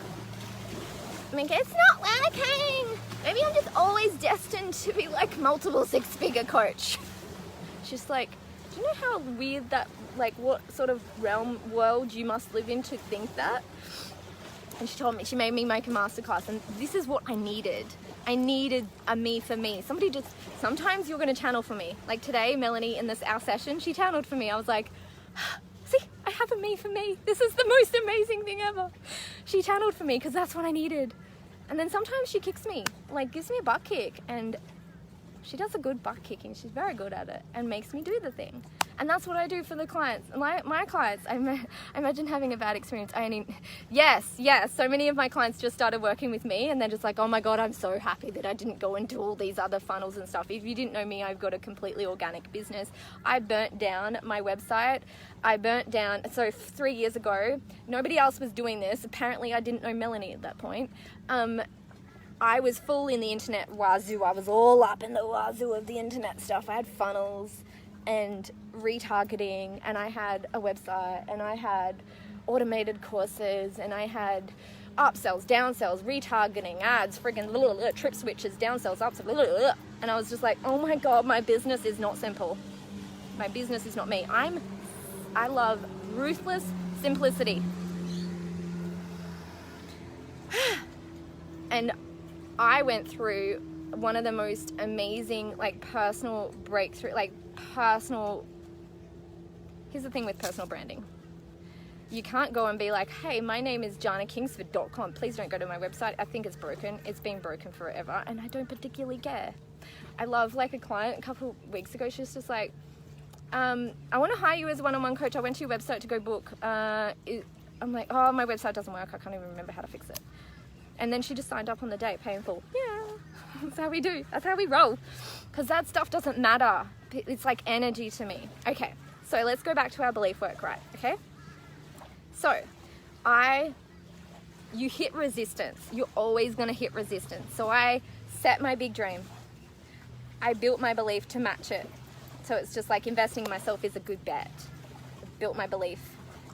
it's not working. Maybe I'm just always destined to be like multiple six-figure coach. She's like, do you know how weird that, like what sort of world you must live in to think that? And she told me, she made me make a masterclass, and this is what I needed. I needed a me for me. Somebody just, sometimes you're gonna channel for me. Like today, Melanie in our session, she channeled for me. I was like, see, I have a me for me. This is the most amazing thing ever. She channeled for me because that's what I needed. And then sometimes she kicks me, like gives me a butt kick, and she does a good butt kicking. She's very good at it and makes me do the thing. And that's what I do for the clients. My clients, I imagine having a bad experience. Yes. So many of my clients just started working with me and they're just like, oh my God, I'm so happy that I didn't go into all these other funnels and stuff. If you didn't know me, I've got a completely organic business. I burnt down my website. So 3 years ago, nobody else was doing this. Apparently I didn't know Melanie at that point. I was full in the internet wazoo. I was all up in the wazoo of the internet stuff. I had funnels and retargeting, and I had a website, and I had automated courses, and I had upsells, downsells, retargeting, ads, friggin' trip switches, downsells, upsells, and I was just like, oh my God, my business is not simple. My business is not me. I love ruthless simplicity. And I went through one of the most amazing, like, personal breakthrough, here's the thing with personal branding. You can't go and be like, hey, my name is JanaKingsford.com. Please don't go to my website. I think it's broken. It's been broken forever, and I don't particularly care. I love, like, a client a couple weeks ago, she was just like, I want to hire you as a one-on-one coach. I went to your website to go book. I'm like, oh, my website doesn't work. I can't even remember how to fix it. And then she just signed up on the day, pay in full. Yeah, that's how we do. That's how we roll. Because that stuff doesn't matter. It's like energy to me. Okay, so let's go back to our belief work, right? Okay? So, you hit resistance. You're always going to hit resistance. So I set my big dream. I built my belief to match it. So it's just like investing in myself is a good bet. I built my belief.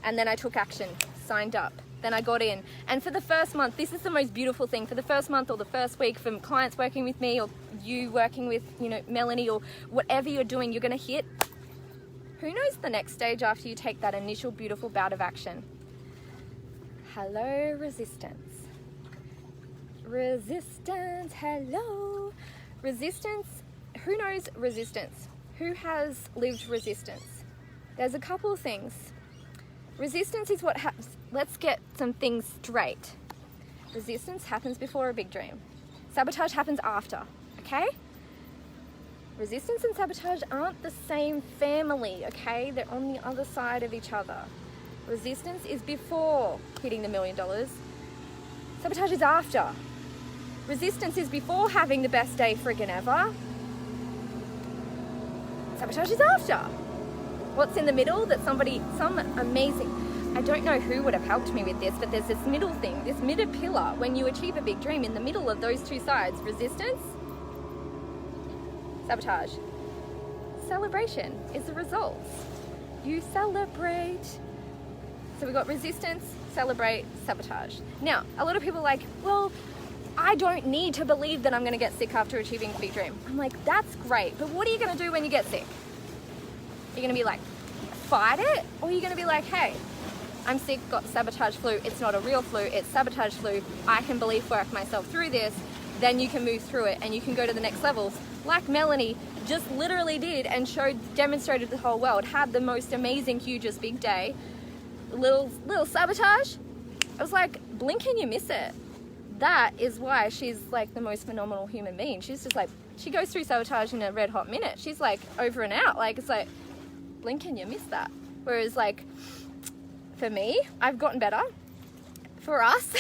And then I took action, signed up. Then I got in. And for the first month, this is the most beautiful thing. For the first month or the first week, from clients working with me or you working with, Melanie, or whatever you're doing, you're going to hit. Who knows the next stage after you take that initial beautiful bout of action? Hello, resistance. Resistance, hello. Resistance, who knows resistance? Who has lived resistance? There's a couple of things. Resistance is what happens. Let's get some things straight. Resistance happens before a big dream. Sabotage happens after, okay? Resistance and sabotage aren't the same family, okay? They're on the other side of each other. Resistance is before hitting the $1 million. Sabotage is after. Resistance is before having the best day friggin' ever. Sabotage is after. What's in the middle that some amazing, I don't know who would have helped me with this, but there's this middle thing, this middle pillar. When you achieve a big dream, in the middle of those two sides, resistance, sabotage. Celebration is the results. You celebrate. So we've got resistance, celebrate, sabotage. Now, a lot of people are like, well, I don't need to believe that I'm going to get sick after achieving a big dream. I'm like, that's great, but what are you going to do when you get sick? You're going to be like, fight it? Or are you going to be like, hey, I'm sick, got sabotage flu, it's not a real flu, it's sabotage flu, I can belief work myself through this, then you can move through it and you can go to the next levels, like Melanie just literally did and demonstrated to the whole world, had the most amazing, hugest big day, little sabotage. I was like, blink and you miss it. That is why she's like the most phenomenal human being. She's just like, she goes through sabotage in a red hot minute. She's like over and out. Like, it's like, blink and you miss that. Whereas like, for me, I've gotten better. For us,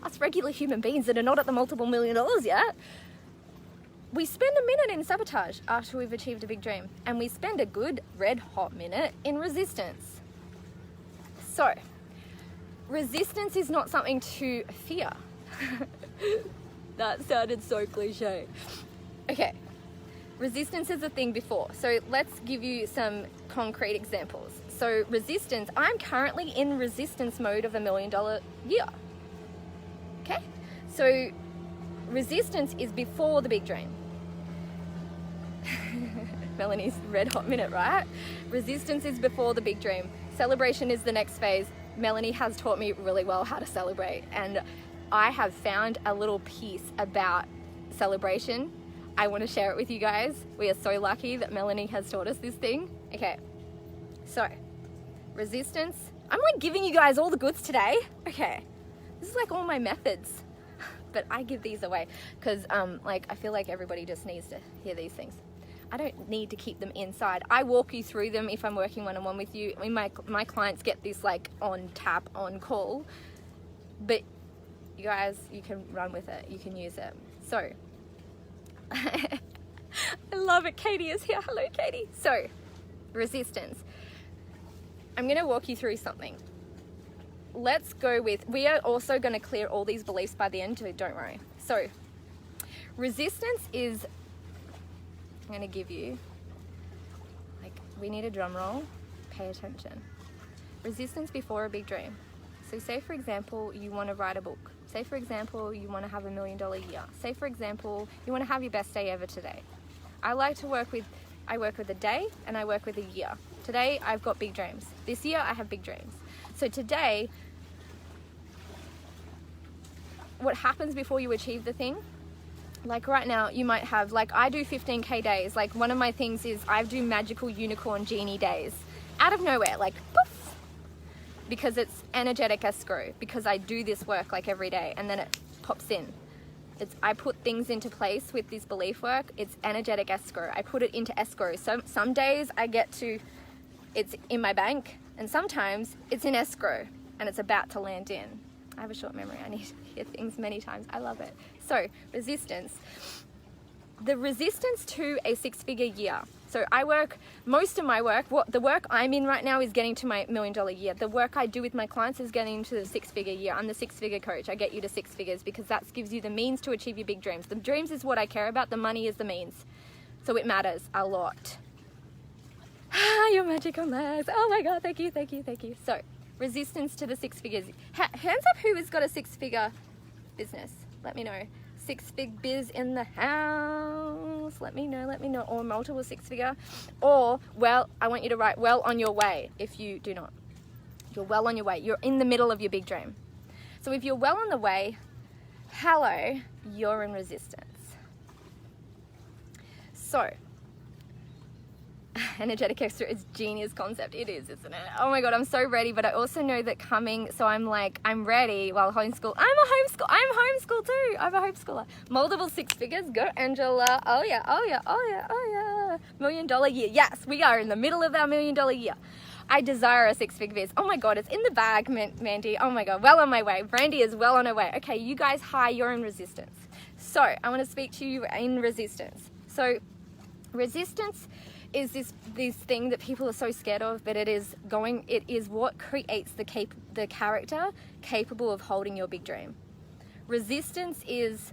us regular human beings that are not at the multiple $1 million yet, we spend a minute in sabotage after we've achieved a big dream. And we spend a good red hot minute in resistance. So, resistance is not something to fear. That sounded so cliche. Okay, resistance is a thing before. So let's give you some concrete examples. So resistance, I'm currently in resistance mode of $1 million year. Okay, so resistance is before the big dream. Melanie's red hot minute, right? Resistance is before the big dream. Celebration is the next phase. Melanie has taught me really well how to celebrate, and I have found a little piece about celebration. I want to share it with you guys. We are so lucky that Melanie has taught us this thing. Okay, so resistance. I'm like giving you guys all the goods today. Okay, this is like all my methods, but I give these away because like I feel like everybody just needs to hear these things. I don't need to keep them inside. I walk you through them if I'm working one-on-one with you. I mean, my clients get this like on tap, on call, but you guys, you can run with it, you can use it. So, I love it, Katie is here. Hello, Katie. So, resistance. I'm gonna walk you through something. Let's go with, we are also gonna clear all these beliefs by the end, so don't worry. So, resistance is, I'm gonna give you, like, we need a drum roll, pay attention. Resistance before a big dream. So say for example, you wanna write a book. Say for example, you wanna have $1 million year. Say for example, you wanna have your best day ever today. I like to work with a day and I work with a year. Today, I've got big dreams. This year, I have big dreams. So today, what happens before you achieve the thing? Like right now, you might have, like I do 15K days. Like one of my things is I do magical unicorn genie days. Out of nowhere, like poof. Because it's energetic escrow. Because I do this work like every day and then it pops in. I put things into place with this belief work. It's energetic escrow. I put it into escrow. So some days I get to, it's in my bank, and sometimes it's in escrow and it's about to land in. I have a short memory. I need to hear things many times. I love it. So resistance. The resistance to a 6-figure year. So I work, most of my work, the work I'm in right now is getting to my $1 million year. The work I do with my clients is getting to the 6-figure year. I'm the 6-figure coach. I get you to 6 figures because that gives you the means to achieve your big dreams. The dreams is what I care about. The money is the means. So it matters a lot. Your magical legs. Oh my God, thank you, thank you, thank you. So resistance to the 6 figures. Hands up who has got a 6-figure business. Let me know. 6-fig biz in the house. Let me know. Or multiple 6-figure. Or, well, I want you to write well on your way if you do not. You're well on your way. You're in the middle of your big dream. So if you're well on the way, hello, you're in resistance. So, energetic extra is genius concept. It is, isn't it? Oh my God, I'm so ready, but I also know that coming, so I'm like, I'm ready while homeschool. I'm homeschool too. I'm a homeschooler. Multiple 6 figures. Go, Angela. Oh yeah, oh yeah, oh yeah, oh yeah. $1 million year. Yes, we are in the middle of our $1 million year. I desire a 6-figure biz. Oh my God, it's in the bag, Mandy. Oh my God, well on my way. Brandy is well on her way. Okay, you guys, hi, you're in resistance. So I want to speak to you in resistance. So resistance is this thing that people are so scared of, but it is what creates the character capable of holding your big dream. Resistance is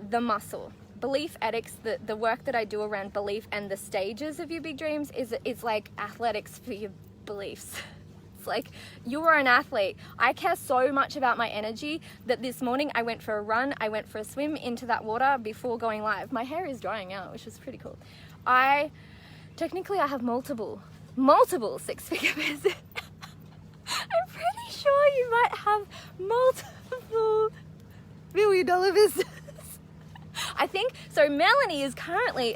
the muscle. Beliefetics, the work that I do around belief and the stages of your big dreams it's like athletics for your beliefs. Like, you are an athlete. I care so much about my energy that this morning I went for a run, I went for a swim into that water before going live. My hair is drying out, which is pretty cool. Technically I have multiple six-figure business. I'm pretty sure you might have multiple $1 million business. I think so. Melanie is currently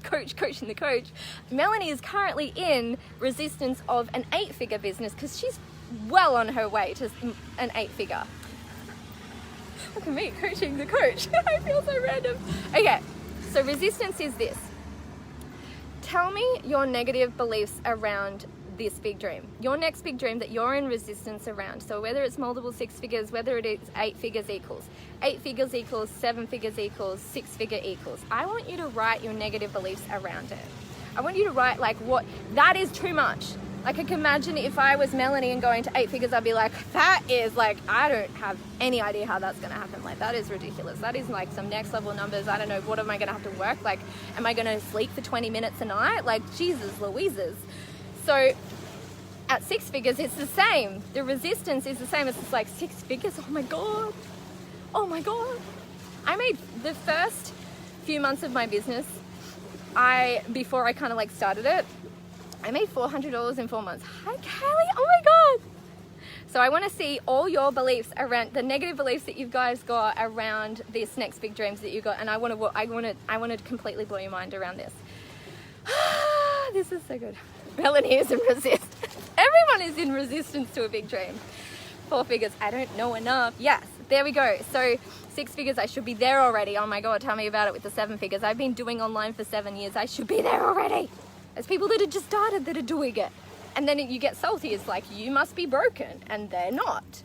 coaching the coach. Melanie is currently in resistance of an 8-figure business because she's well on her way to an 8-figure. Look at me coaching the coach. I feel so random. Okay, so resistance is this. Tell me your negative beliefs around this big dream. Your next big dream that you're in resistance around. So whether it's multiple 6 figures, whether it is 8 figures equals. 8 figures equals 7 figures equals 6-figure equals. I want you to write your negative beliefs around it. I want you to write like what, that is too much. Like I can imagine if I was Melanie and going to 8 figures, I'd be like, that is like, I don't have any idea how that's gonna happen. Like that is ridiculous. That is like some next level numbers. I don't know, what am I gonna have to work? Like, am I gonna sleep for 20 minutes a night? Like Jesus Louises. So at 6 figures, it's the same. The resistance is the same. It's just like 6 figures. Oh my God. Oh my God. I made the first few months of my business, before I kind of like started it, I made $400 in 4 months. Hi, Kelly. Oh my God. So I want to see all your beliefs around the negative beliefs that you guys got around this next big dreams that you got. And I want to completely blow your mind around this. This is so good. Melanie is in resistance. Everyone is in resistance to a big dream. 4 figures, I don't know enough. Yes, there we go. So 6 figures, I should be there already. Oh my God, tell me about it with the 7 figures. I've been doing online for 7 years. I should be there already. There's people that have just started that are doing it. And then you get salty. It's like, you must be broken. And they're not.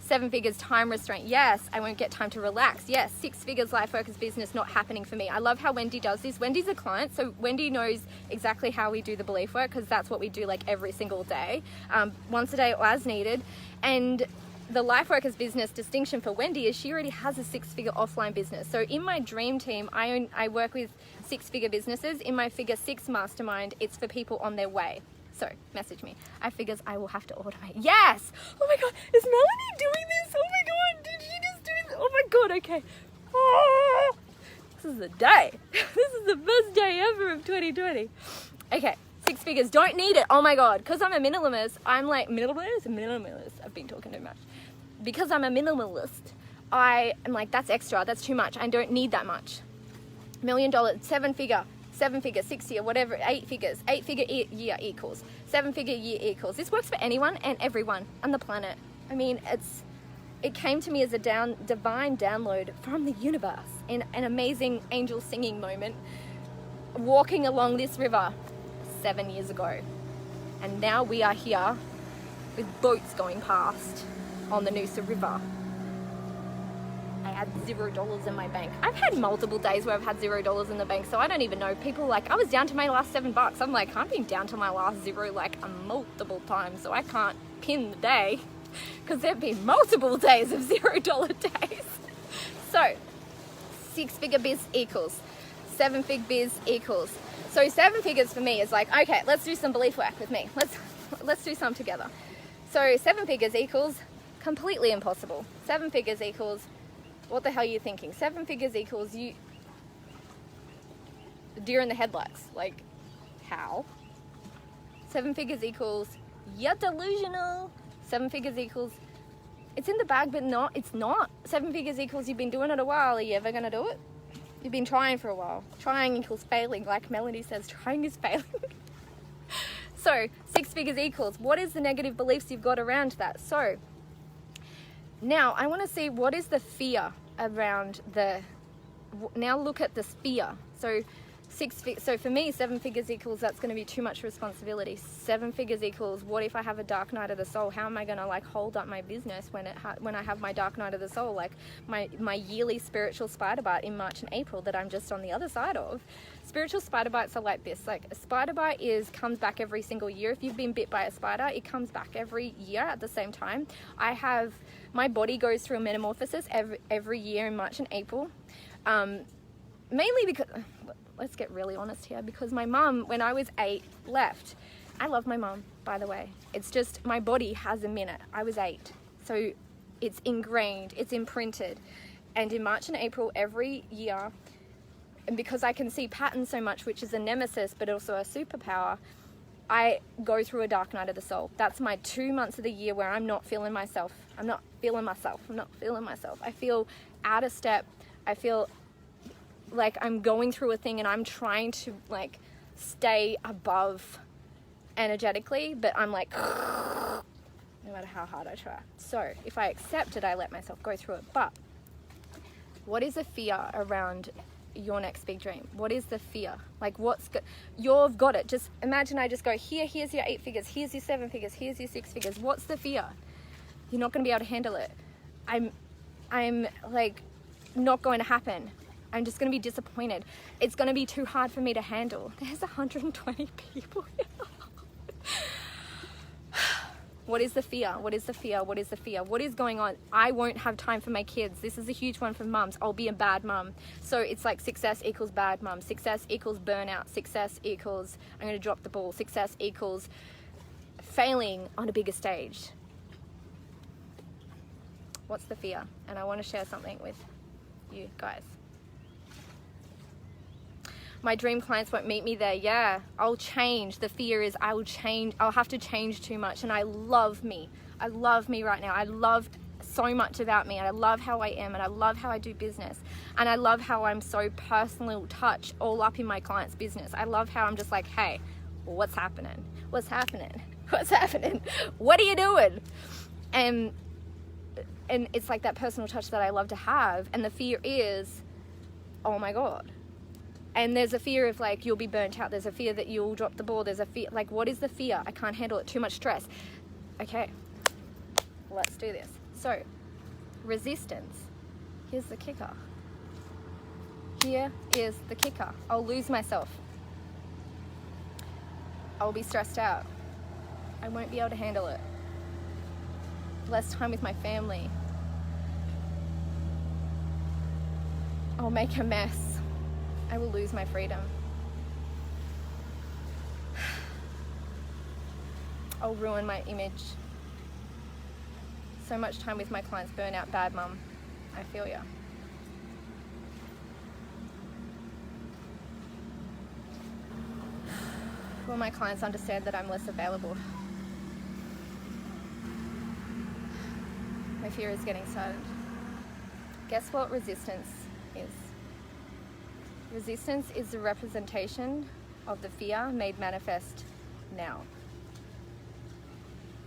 7 figures, time restraint. Yes, I won't get time to relax. Yes, 6 figures, life workers business, not happening for me. I love how Wendy does this. Wendy's a client, so Wendy knows exactly how we do the belief work because that's what we do like every single day, once a day as needed. And the life workers business distinction for Wendy is she already has a 6-figure offline business. So in my dream team, I work with 6-figure businesses. In my figure 6 mastermind, it's for people on their way. So message me. I figures I will have to automate. Yes! Oh my God, is Melanie doing this? Oh my God, did she just do this? Oh my God, okay. Oh, this is the day. This is the best day ever of 2020. Okay, 6 figures, don't need it. Oh my God, because I'm a minimalist, I'm like, minimalist. I've been talking too much. Because I'm a minimalist, I am like, that's extra, that's too much. I don't need that much. $1 million, 7 figure, 6 year, whatever, 8 figures, 8-figure year equals, 7-figure year equals. This works for anyone and everyone on the planet. I mean, it came to me as a divine download from the universe in an amazing angel singing moment, walking along this river 7 years ago. And now we are here with boats going past on the Noosa River. I had $0 in my bank. I've had multiple days where I've had $0 in the bank, so I don't even know. People like, I was down to my last $7. I'm like, I've been down to my last zero like multiple times, so I can't pin the day because there've been multiple days of $0 days. So 6-figure biz equals 7-figure biz equals. So 7 figures for me is like, okay, let's do some belief work with me. Let's do some together. So 7 figures equals completely impossible. 7 figures equals, what the hell are you thinking? 7 figures equals you deer in the headlights. Like, how? 7 figures equals you're delusional. 7 figures equals it's in the bag, but it's not. 7 figures equals you've been doing it a while. Are you ever gonna do it? You've been trying for a while. Trying equals failing, like Melanie says, trying is failing. So 6 figures equals, what is the negative beliefs you've got around that? So now I want to see what is the fear around now look at the fear. So so for me, 7 figures equals that's going to be too much responsibility. 7 figures equals, what if I have a dark night of the soul? How am I going to like hold up my business when I have my dark night of the soul? Like my yearly spiritual spider bite in March and April that I'm just on the other side of. Spiritual spider bites are like this. Like a spider bite comes back every single year. If you've been bit by a spider, it comes back every year at the same time. My body goes through a metamorphosis every year in March and April. Mainly because, let's get really honest here, because my mum, when I was 8, left. I love my mum. by the way. It's just my body has a minute. I was 8. So it's ingrained, it's imprinted. And in March and April every year, and because I can see patterns so much, which is a nemesis but also a superpower, I go through a dark night of the soul. That's my 2 months of the year where I'm not feeling myself. I'm not feeling myself. I feel out of step. I feel like I'm going through a thing and I'm trying to like stay above energetically, but I'm like no matter how hard I try. So if I accept it, I let myself go through it. But what is the fear around your next big dream? What is the fear? Like you've got it. Just imagine I just go here's your 8 figures, here's your 7 figures, here's your 6 figures. What's the fear? You're not going to be able to handle it. I'm like not going to happen. I'm just going to be disappointed. It's going to be too hard for me to handle. There's 120 people here. What is the fear? What is the fear? What is the fear? What is going on? I won't have time for my kids. This is a huge one for mums. I'll be a bad mum. So it's like success equals bad mum. Success equals burnout. Success equals I'm going to drop the ball. Success equals failing on a bigger stage. What's the fear? And I want to share something with you guys. My dream clients won't meet me there. Yeah, I'll change. The fear is I will change. I'll have to change too much. And I love me. I love me right now. I love so much about me. And I love how I am. And I love how I do business. And I love how I'm so personal touch all up in my client's business. I love how I'm just like, hey, what's happening? What's happening? What's happening? What are you doing? And it's like that personal touch that I love to have. And the fear is, oh my God. And there's a fear of like, you'll be burnt out. There's a fear that you'll drop the ball. There's a fear, like, what is the fear? I can't handle it. Too much stress. Okay, let's do this. So, resistance. Here's the kicker. Here is the kicker. I'll lose myself. I'll be stressed out. I won't be able to handle it. Less time with my family. I'll make a mess. I will lose my freedom. I'll ruin my image. So much time with my clients, burnout, bad mum. I feel ya. Will my clients understand that I'm less available? My fear is getting started. Guess what resistance is? Resistance is the representation of the fear made manifest now.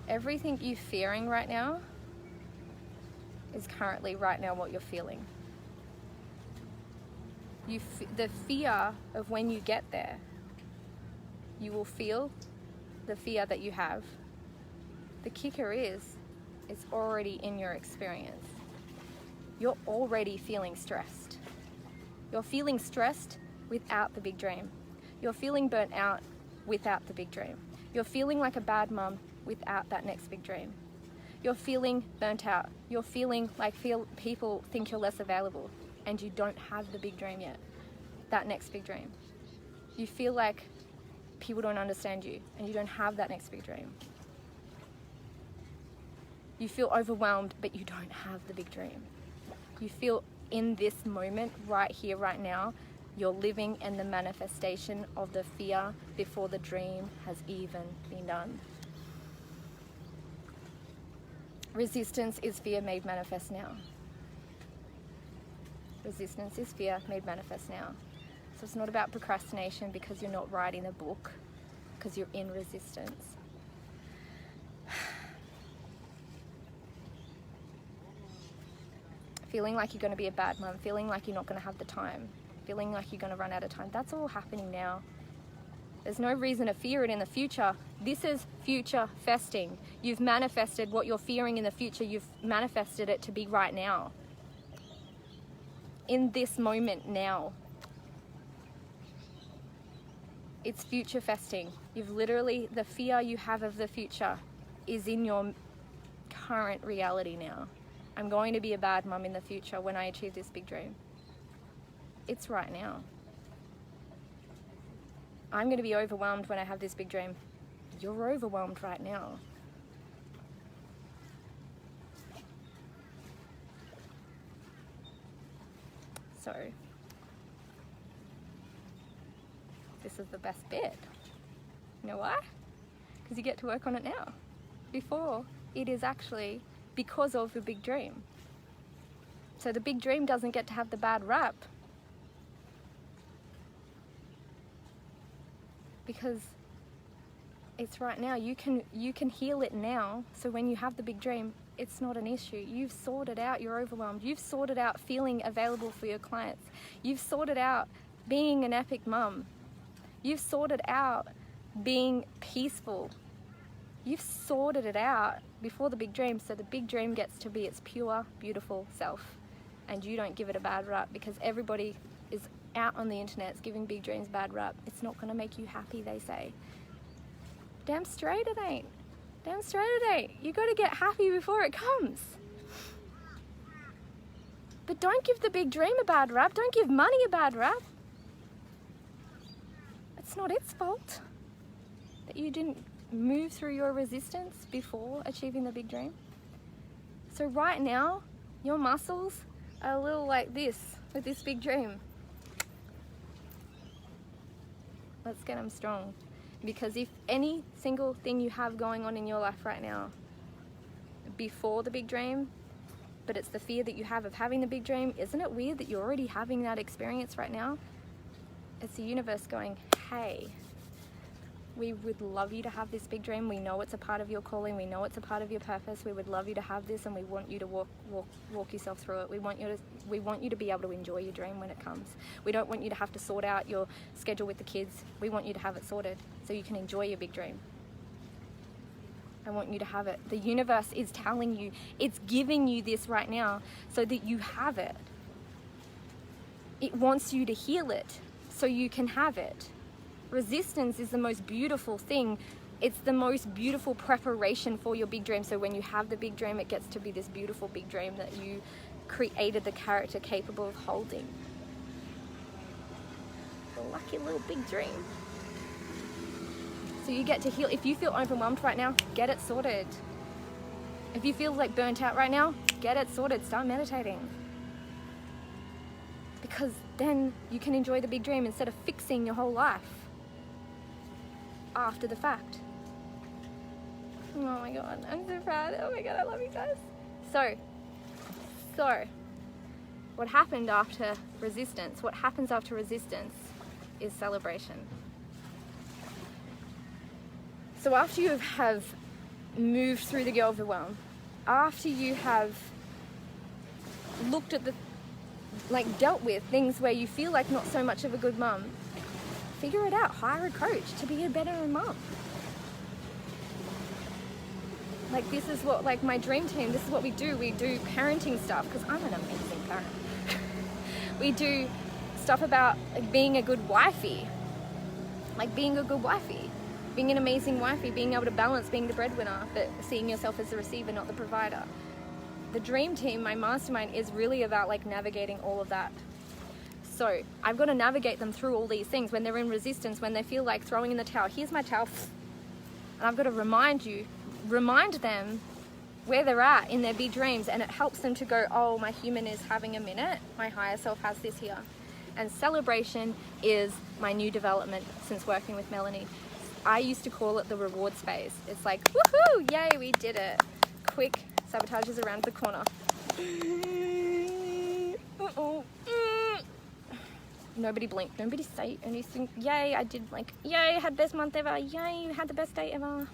Everything you're fearing right now is currently right now what you're feeling. The fear of when you get there, you will feel the fear that you have. The kicker is, it's already in your experience. You're already feeling stressed. You're feeling stressed without the big dream. You're feeling burnt out without the big dream. You're feeling like a bad mum without that next big dream. You're feeling burnt out. You're feeling like people think you're less available and you don't have the big dream yet, that next big dream. You feel like people don't understand you and you don't have that next big dream. You feel overwhelmed, but you don't have the big dream. You feel in this moment, right here, right now, you're living in the manifestation of the fear before the dream has even been done. Resistance is fear made manifest now. Resistance is fear made manifest now. So it's not about procrastination because you're not writing a book, because you're in resistance. Feeling like you're going to be a bad mum, feeling like you're not going to have the time, feeling like you're going to run out of time. That's all happening now. There's no reason to fear it in the future. This is future festing. You've manifested what you're fearing in the future. You've manifested it to be right now. In this moment now. It's future festing. You've literally, the fear you have of the future is in your current reality now. I'm going to be a bad mum in the future when I achieve this big dream. It's right now. I'm going to be overwhelmed when I have this big dream. You're overwhelmed right now. So, this is the best bit. You know why? Because you get to work on it now. Before, it is actually because of the big dream. So the big dream doesn't get to have the bad rap. Because it's right now. You can heal it now. So when you have the big dream, it's not an issue. You've sorted out you're overwhelmed. You've sorted out feeling available for your clients. You've sorted out being an epic mum. You've sorted out being peaceful. You've sorted it out before the big dream, so the big dream gets to be its pure, beautiful self. And you don't give it a bad rap, because everybody is out on the internet giving big dreams bad rap. It's not going to make you happy, they say. Damn straight it ain't. Damn straight it ain't. You got to get happy before it comes. But don't give the big dream a bad rap. Don't give money a bad rap. It's not its fault that you didn't move through your resistance before achieving the big dream. So right now, your muscles are a little like this with this big dream. Let's get them strong. Because if any single thing you have going on in your life right now before the big dream, but it's the fear that you have of having the big dream, isn't it weird that you're already having that experience right now? It's the universe going, hey, we would love you to have this big dream. We know it's a part of your calling. We know it's a part of your purpose. We would love you to have this, and we want you to walk yourself through it. We want you to be able to enjoy your dream when it comes. We don't want you to have to sort out your schedule with the kids. We want you to have it sorted so you can enjoy your big dream. I want you to have it. The universe is telling you, it's giving you this right now so that you have it. It wants you to heal it so you can have it. Resistance is the most beautiful thing. It's the most beautiful preparation for your big dream. So when you have the big dream, it gets to be this beautiful big dream that you created the character capable of holding. The lucky little big dream. So you get to heal. If you feel overwhelmed right now, get it sorted. If you feel like burnt out right now, get it sorted. Start meditating. Because then you can enjoy the big dream instead of fixing your whole life after the fact. Oh my God, I'm so proud. Oh my God, I love you guys. So, what happened after resistance? What happens after resistance is celebration. So after you have moved through the overwhelm, after you have looked at dealt with things where you feel like not so much of a good mum, figure it out. Hire a coach to be a better mum. This is what, my dream team, this is what we do. We do parenting stuff, because I'm an amazing parent. We do stuff about being a good wifey. Being a good wifey. Being an amazing wifey. Being able to balance being the breadwinner, but seeing yourself as the receiver, not the provider. The dream team, my mastermind, is really about navigating all of that. So I've got to navigate them through all these things when they're in resistance, when they feel like throwing in the towel. Here's my towel. And I've got to remind them where they're at in their big dreams, and it helps them to go, oh, my human is having a minute. My higher self has this here. And celebration is my new development since working with Melanie. I used to call it the rewards phase. It's like, woohoo, yay, we did it. Quick, sabotage is around the corner. Nobody blink, nobody say anything. Yay, I did yay, I had best month ever. Yay, you had the best day ever.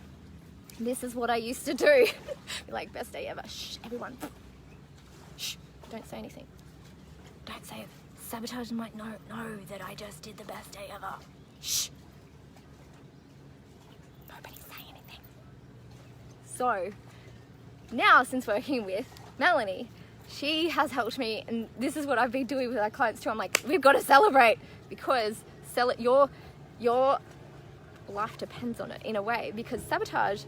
This is what I used to do. Best day ever. Shh, everyone. Shh, don't say anything. Don't say it. Sabotage might know that I just did the best day ever. Shh. Nobody say anything. So, now since working with Melanie, she has helped me, and this is what I've been doing with our clients too. I'm like, we've got to celebrate, because your life depends on it in a way. Because sabotage,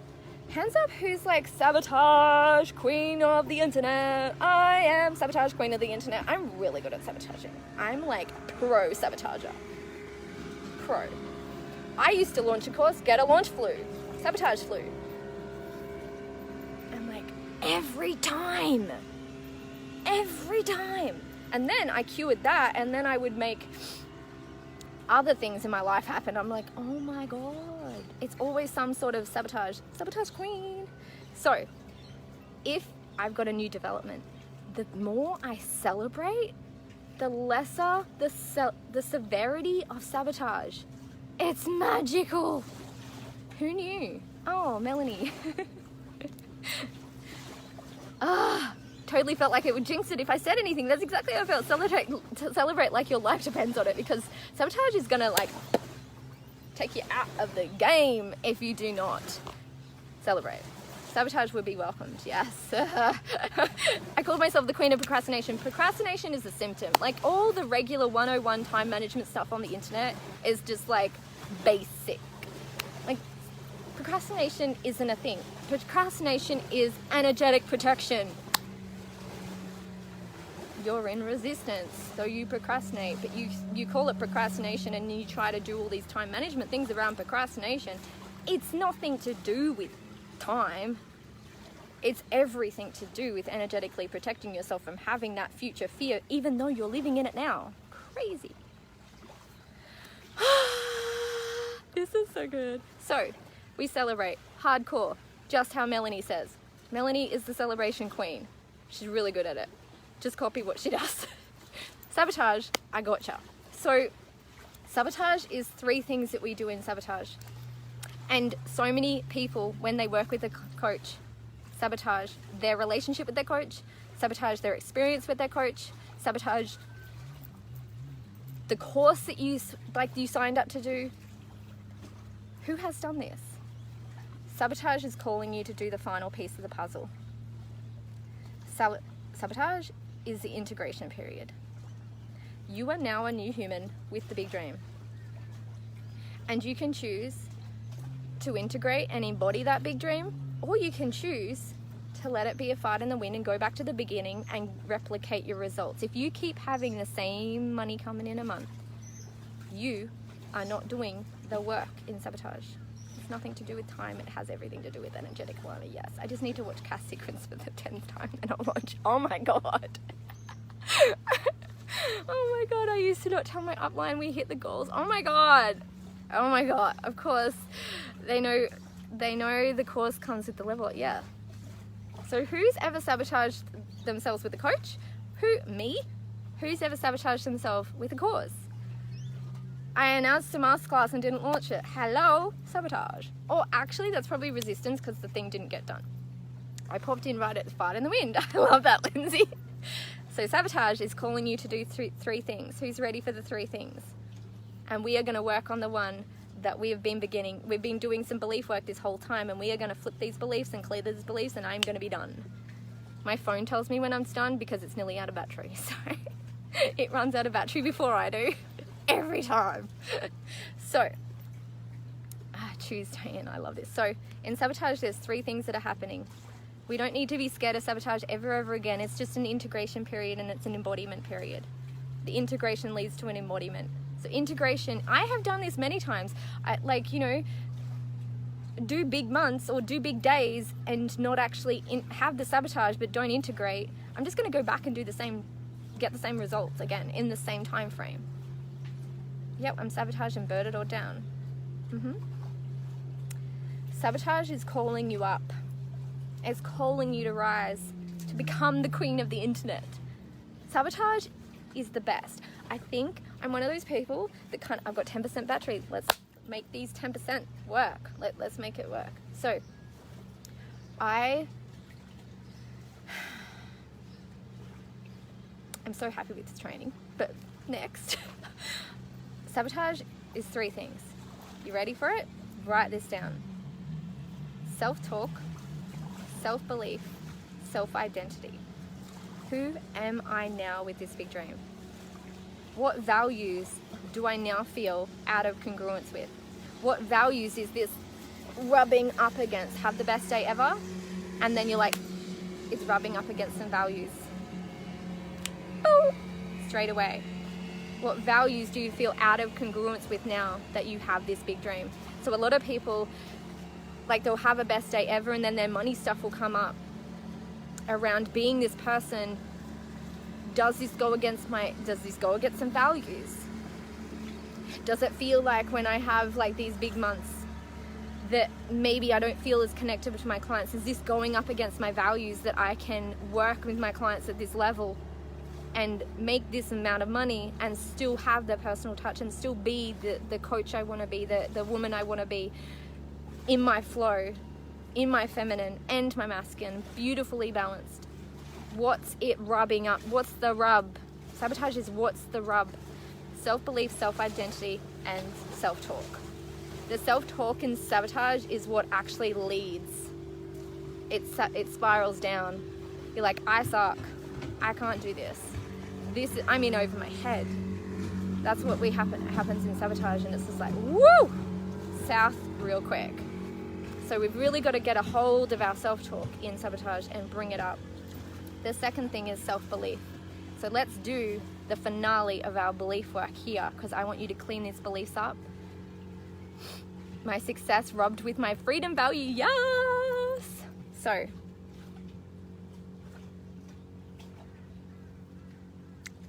hands up who's sabotage queen of the internet. I am sabotage queen of the internet. I'm really good at sabotaging. I'm pro sabotager. Pro. I used to launch a course, Get a Launch Flu. Sabotage Flu. I'm like, every time. And then I cured that, and then I would make other things in my life happen. I'm like, oh my God, it's always some sort of sabotage queen. So if I've got a new development, the more I celebrate, the lesser the severity of sabotage. It's magical. Who knew? Oh, Melanie. Totally felt like it would jinx it if I said anything. That's exactly how I felt. Celebrate like your life depends on it, because sabotage is gonna like take you out of the game if you do not celebrate. Sabotage would be welcomed, yes. I called myself the queen of procrastination. Procrastination is a symptom. Like all the regular 101 time management stuff on the internet is just like basic. Like procrastination isn't a thing. Procrastination is energetic protection. You're in resistance, so you procrastinate, but you call it procrastination and you try to do all these time management things around procrastination. It's nothing to do with time. It's everything to do with energetically protecting yourself from having that future fear, even though you're living in it now. Crazy. This is so good. So we celebrate hardcore, just how Melanie says. Melanie is the celebration queen. She's really good at it. Just copy what she does. Sabotage, I gotcha. So sabotage is 3 things that we do in sabotage. And so many people, when they work with a coach, sabotage their relationship with their coach, sabotage their experience with their coach, sabotage the course that you signed up to do. Who has done this? Sabotage is calling you to do the final piece of the puzzle. Sabotage is the integration period. You are now a new human with the big dream. And you can choose to integrate and embody that big dream, or you can choose to let it be a fart in the wind and go back to the beginning and replicate your results. If you keep having the same money coming in a month, you are not doing the work in sabotage. It's nothing to do with time. It has everything to do with energetic alignment. Yes, I just need to watch Cast Sequence for the 10th time and I'll watch. Oh my God. Oh my God, I used to not tell my upline we hit the goals. Oh my God. Of course, they know the course comes with the level. Yeah. So who's ever sabotaged themselves with a coach? Me? Who's ever sabotaged themselves with a course? I announced a masterclass and didn't launch it. Hello, sabotage. Or actually, that's probably resistance because the thing didn't get done. I popped in right at the fart in the wind. I love that, Lindsay. So sabotage is calling you to do 3 things. Who's ready for the 3 things? And we are going to work on the one that we've been doing some belief work this whole time, and we are going to flip these beliefs and clear these beliefs, and I'm going to be done. My phone tells me when I'm done because it's nearly out of battery. So it runs out of battery before I do. Every time. So, choose Diane, I love this. So, in sabotage, there's 3 things that are happening. We don't need to be scared of sabotage ever again. It's just an integration period and it's an embodiment period. The integration leads to an embodiment. So integration, I have done this many times. Do big months or do big days and not actually have the sabotage but don't integrate. I'm just going to go back and do get the same results again in the same time frame. Yep, I'm sabotaged and burnt it all down. Sabotage is calling you up. It's calling you to rise, to become the queen of the internet. Sabotage is the best. I think I'm one of those people that I've got 10% battery. Let's make these 10% work. Let's make it work. So, I'm so happy with this training. But next, sabotage is 3 things. You ready for it? Write this down. Self-talk, self-belief, self-identity. Who am I now with this big dream? What values do I now feel out of congruence with? What values is this rubbing up against? Have the best day ever? And then you're like, it's rubbing up against some values. Oh, straight away. What values do you feel out of congruence with now that you have this big dream? So a lot of people like they'll have a best day ever, and then their money stuff will come up around being this person. Does this go against some values? Does it feel like when I have like these big months that maybe I don't feel as connected to my clients? Is this going up against my values, that I can work with my clients at this level and make this amount of money and still have the personal touch and still be the coach I want to be, the woman I want to be, in my flow, in my feminine and my masculine, beautifully balanced? What's it rubbing up? What's the rub? Sabotage is what's the rub? Self-belief, self-identity, and self-talk. The self-talk in sabotage is what actually leads. It spirals down. You're like, I suck. I can't do this. I'm in over my head. That's what happens in sabotage, and it's just like, woo! South real quick. So we've really got to get a hold of our self-talk in sabotage and bring it up. The second thing is self-belief. So let's do the finale of our belief work here, because I want you to clean these beliefs up. My success rubbed with my freedom value, yes! So,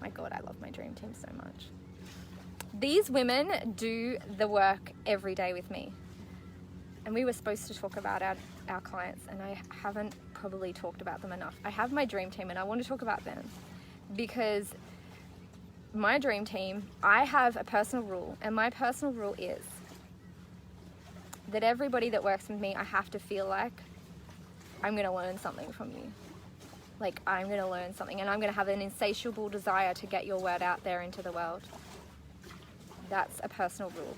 my God, I love my dream team so much. These women do the work every day with me. And we were supposed to talk about our clients, and I haven't probably talked about them enough. I have my dream team, and I want to talk about them because my dream team, I have a personal rule, and my personal rule is that everybody that works with me, I have to feel like I'm going to learn something from you. Like, I'm going to learn something, and I'm going to have an insatiable desire to get your word out there into the world. That's a personal rule.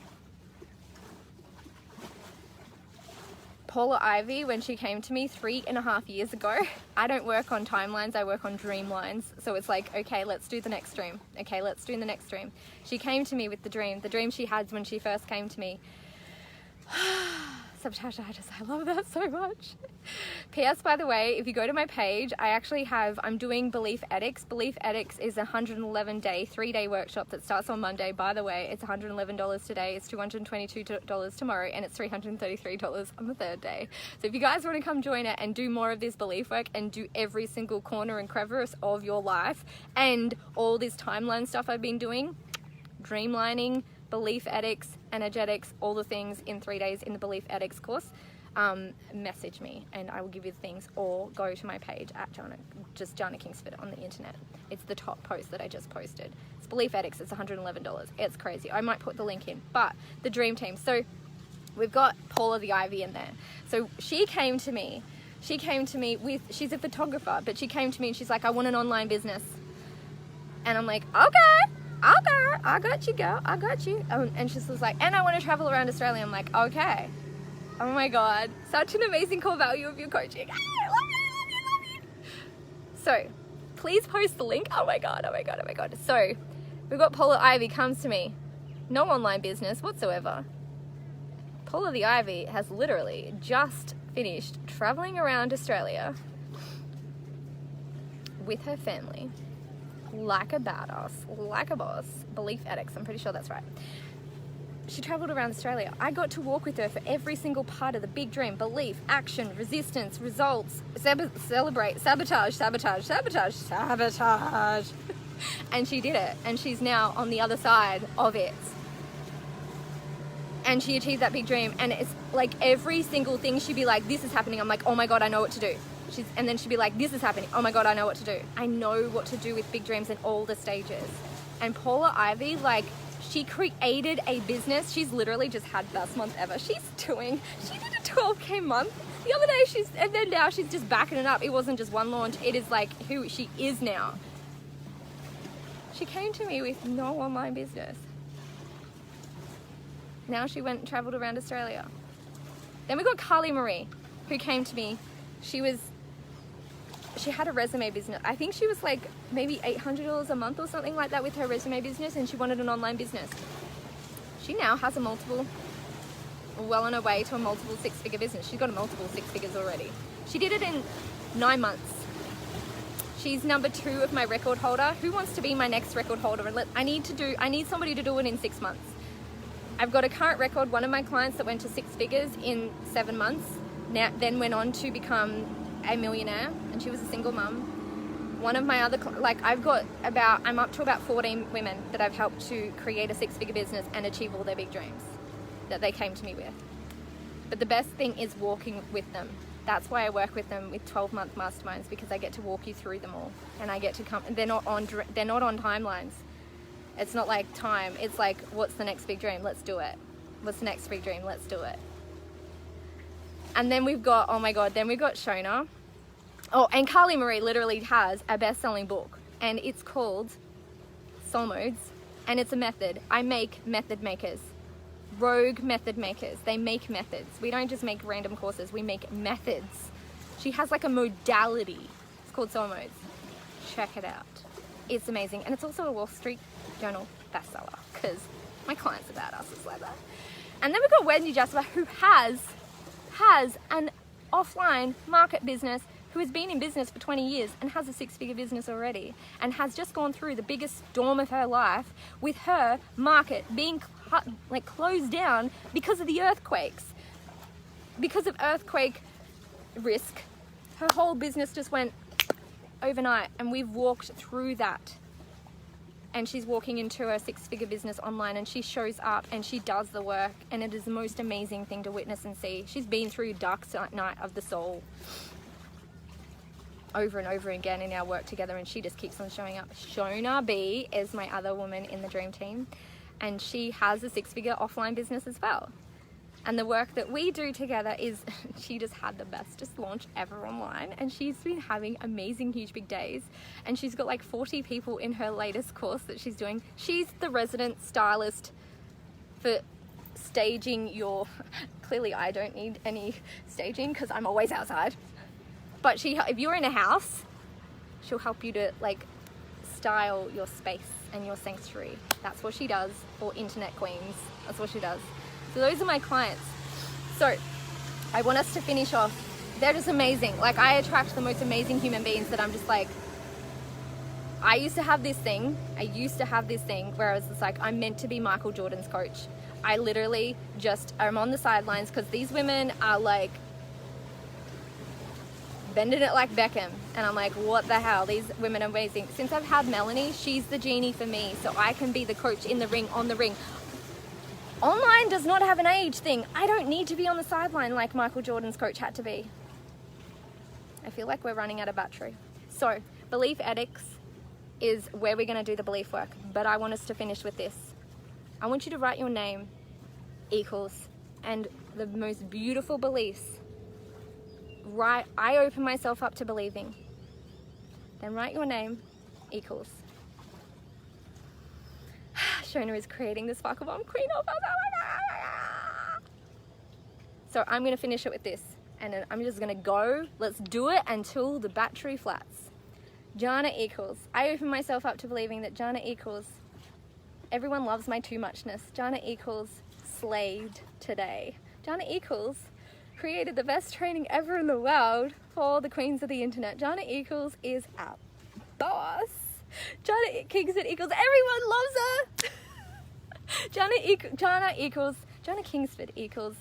Paula Ivy, when she came to me 3.5 years ago, I don't work on timelines, I work on dream lines. So it's like, okay, let's do the next dream. Okay, let's do the next dream. She came to me with the dream she had when she first came to me. Sabotage, I love that so much. P.S. by the way, if you go to my page, I'm doing Beliefetics. Beliefetics is a 111-day, 3-day workshop that starts on Monday. By the way, it's $111 today, it's $222 tomorrow, and it's $333 on the 3rd day. So if you guys want to come join it and do more of this belief work and do every single corner and crevice of your life and all this timeline stuff I've been doing, dreamlining, Beliefetics, energetics, all the things in 3 days in the Beliefetics course, message me and I will give you the things, or go to my page at Jana Kingsford on the internet. It's the top post that I just posted. It's Beliefetics, it's $111. It's crazy. I might put the link in, but the dream team. So we've got Paula the Ivy in there. So she came to me with, she's a photographer, but she came to me and she's like, I want an online business. And I'm like, okay, I got you, girl, I got you. And she was like, and I want to travel around Australia. I'm like, okay. Oh my God, such an amazing core value of your coaching. I love you. So please post the link. Oh my God. So we've got Paula Ivy comes to me, no online business whatsoever. Paula the Ivy has literally just finished traveling around Australia with her family, like a badass, like a boss. Beliefetics, I'm pretty sure that's right. She traveled around Australia. I got to walk with her for every single part of the big dream: belief, action, resistance, results, celebrate, sabotage. And she did it, and she's now on the other side of it. And she achieved that big dream, and it's like every single thing she'd be like, this is happening. I'm like, oh my God, I know what to do. And then she'd be like, this is happening. Oh my God, I know what to do. I know what to do with big dreams in all the stages. And Paula Ivy, like, she created a business. She's literally just had the best month ever. She did a 12K month the other day. And then now she's just backing it up. It wasn't just one launch. It is like who she is now. She came to me with no online business. Now she went and traveled around Australia. Then we got Carly Marie, who came to me. She had a resume business. I think she was like maybe $800 a month or something like that with her resume business, and she wanted an online business. She now has well on her way to a multiple 6-figure business. She's got a multiple 6 figures already. She did it in 9 months. She's number 2 of my record holder. Who wants to be my next record holder? I need somebody to do it in 6 months. I've got a current record. One of my clients that went to 6 figures in 7 months, then went on to become a millionaire, and she was a single mum. One of my other, I'm up to about 14 women that I've helped to create a 6-figure business and achieve all their big dreams that they came to me with. But the best thing is walking with them. That's why I work with them with 12-month masterminds, because I get to walk you through them all, and I get to come. They're not on timelines. It's not like time. It's like, what's the next big dream? Let's do it. What's the next big dream? Let's do it. And then we've got, oh my God, then we've got Shona. Oh, and Carly Marie literally has a best-selling book, and it's called Soul Modes, and it's a method. I make method makers, rogue method makers. They make methods. We don't just make random courses, we make methods. She has like a modality. It's called Soul Modes. Check it out. It's amazing, and it's also a Wall Street Journal bestseller, because my clients are badasses like that. And then we've got Wendy Jasper, who has an offline market business, who has been in business for 20 years and has a 6-figure business already, and has just gone through the biggest storm of her life with her market being closed down because of the earthquakes. Because of earthquake risk, her whole business just went overnight, and we've walked through that. And she's walking into her 6-figure business online, and she shows up and she does the work, and it is the most amazing thing to witness and see. She's been through dark night of the soul over and over again in our work together, and she just keeps on showing up. Shona B is my other woman in the dream team, and she has a 6-figure offline business as well. And the work that we do together is, she just had the bestest launch ever online, and she's been having amazing huge big days, and she's got like 40 people in her latest course that she's doing. She's the resident stylist for staging your, clearly I don't need any staging because I'm always outside. But if you're in a house, she'll help you to like style your space and your sanctuary. That's what she does for internet queens. That's what she does. So those are my clients. So I want us to finish off. They're just amazing. Like, I attract the most amazing human beings that I'm just like, I used to have this thing where I was just like, I'm meant to be Michael Jordan's coach. I literally just am on the sidelines because these women are like bending it like Beckham, and I'm like, what the hell, these women are amazing. Since I've had Melanie, she's the genie for me, so I can be the coach in the ring, on the ring. Online does not have an age thing. I don't need to be on the sideline like Michael Jordan's coach had to be. I feel like we're running out of battery. So Beliefetics is where we're going to do the belief work, but I want us to finish with this. I want you to write your name equals and the most beautiful beliefs. Write, I open myself up to believing. Then write your name equals. Shona is creating the Sparkle Bomb Queen of us. So I'm going to finish it with this, and then I'm just going to go. Let's do it until the battery flats. Jana equals. I open myself up to believing that Jana equals. Everyone loves my too muchness. Jana equals slaved today. Jana equals created the best training ever in the world for the queens of the internet. Jana equals is our boss. Jana Kingsford equals everyone loves her. Jana Kingsford equals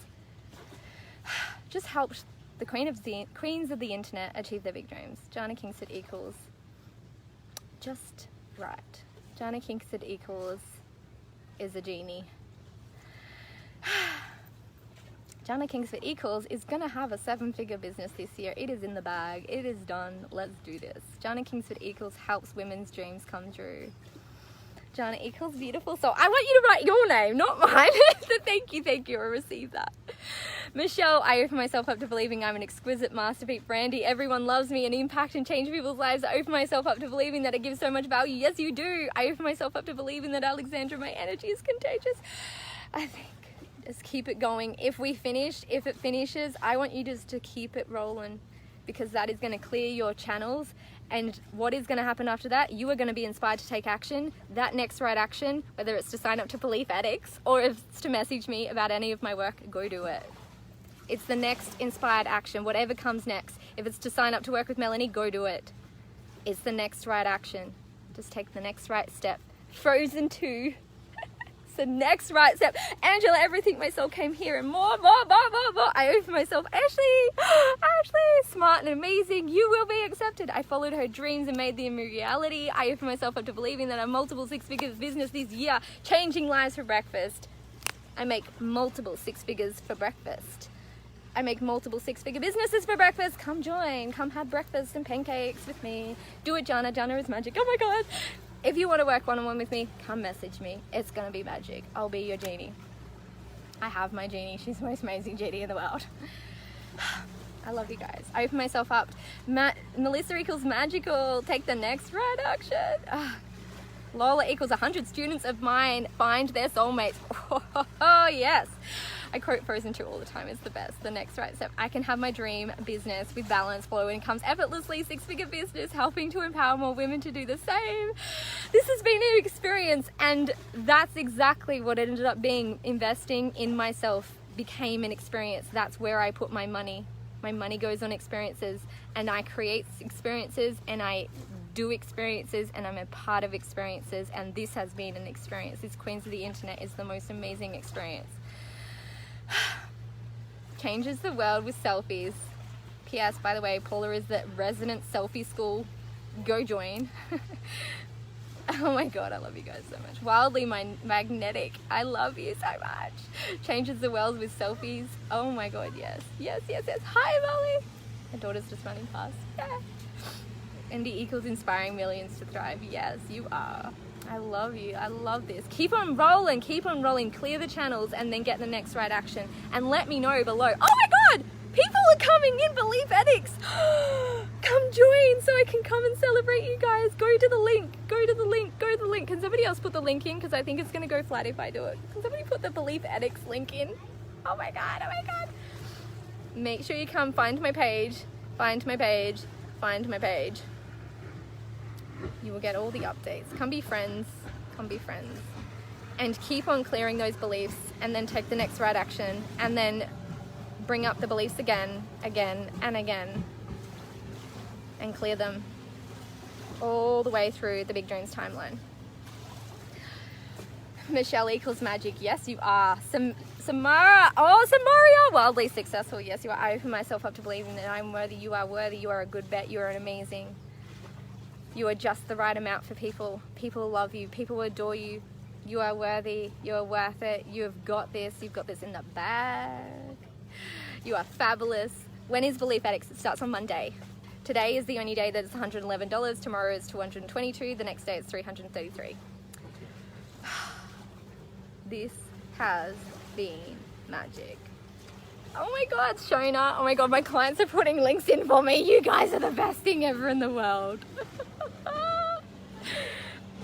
just helped the queens of the internet achieve their big dreams. Jana Kingsford equals just right. Jana Kingsford equals is a genie. Jana Kingsford equals is gonna have a 7-figure business this year. It is in the bag. It is done. Let's do this. Jana Kingsford equals helps women's dreams come true. Jana equals beautiful. So I want you to write your name, not mine. So thank you. I received that. Michelle, I open myself up to believing I'm an exquisite masterpiece. Brandy, everyone loves me and impact and change people's lives. I open myself up to believing that it gives so much value. Yes, you do. I open myself up to believing that Alexandra, my energy is contagious. I think just keep it going. If it finishes, I want you just to keep it rolling, because that is going to clear your channels. And what is going to happen after that? You are going to be inspired to take action. That next right action, whether it's to sign up to Beliefetics or if it's to message me about any of my work, go do it. It's the next inspired action, whatever comes next. If it's to sign up to work with Melanie, go do it. It's the next right action. Just take the next right step. Frozen 2. the next right step. Angela, everything myself came here and more. I owe for myself. Ashley, smart and amazing. You will be accepted. I followed her dreams and made them a reality. I open myself up to believing that I'm multiple six figures business this year, changing lives for breakfast. I make multiple six figures for breakfast. I make multiple six-figure businesses for breakfast. Come join. Come have breakfast and pancakes with me. Do it, Jana. Jana is magic. Oh my God. If you want to work one-on-one with me, come message me. It's going to be magic. I'll be your genie. I have my genie. She's the most amazing genie in the world. I love you guys. I open myself up. Melissa equals magical. Take the next right action. Lola equals 100 students of mine find their soulmates. Oh, yes. I quote Frozen 2 all the time. It's the best. The next right step. I can have my dream business with balance, flow, and comes effortlessly. Six-figure business, helping to empower more women to do the same. This has been an experience, and that's exactly what it ended up being. Investing in myself became an experience. That's where I put my money. My money goes on experiences, and I create experiences, and I do experiences, and I'm a part of experiences, and this has been an experience. This Queens of the Internet is the most amazing experience. Changes the world with selfies. P.S. by the way, Paula is the resident selfie school. Go join. Oh my God, I love you guys so much. Wildly magnetic. I love you so much. Changes the world with selfies. Oh my God, yes. Yes. Hi, Molly. My daughter's just running past. Yeah. ND equals inspiring millions to thrive. Yes, you are. I love you. I love this. Keep on rolling. Clear the channels and then get the next right action. And let me know below. Oh my God! People are coming in, Beliefetics. Come join so I can come and celebrate you guys. Go to the link. Can somebody else put the link in? Because I think it's going to go flat if I do it. Can somebody put the Beliefetics link in? Oh my God. Make sure you come find my page. You will get all the updates. Come be friends. And keep on clearing those beliefs, and then take the next right action, and then bring up the beliefs again, and clear them all the way through the Big Dreams timeline. Michelle equals magic. Yes, you are. Samaria, wildly successful. Yes, you are. I open myself up to believing that I'm worthy. You are worthy. You are a good bet. You are an amazing. You are just the right amount for people. People love you. People adore you. You are worthy. You are worth it. You have got this. You've got this in the bag. You are fabulous. When is Beliefetics? It starts on Monday. Today is the only day that it's $111. Tomorrow is $222. The next day it's $333. This has been magic. Oh my God, Shona. Oh my God, my clients are putting links in for me. You guys are the best thing ever in the world.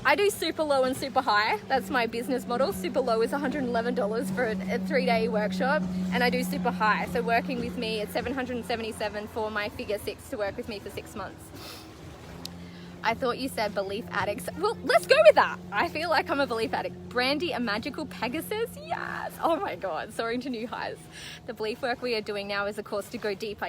I do super low and super high. That's my business model. Super low is $111 for a 3-day workshop, and I do super high. So working with me, it's $777 for my figure 6 to work with me for 6 months. I thought you said belief addicts. Well, let's go with that. I feel like I'm a belief addict. Brandy, a magical Pegasus? Yes. Oh my God, soaring to new highs. The belief work we are doing now is a course to go deeper.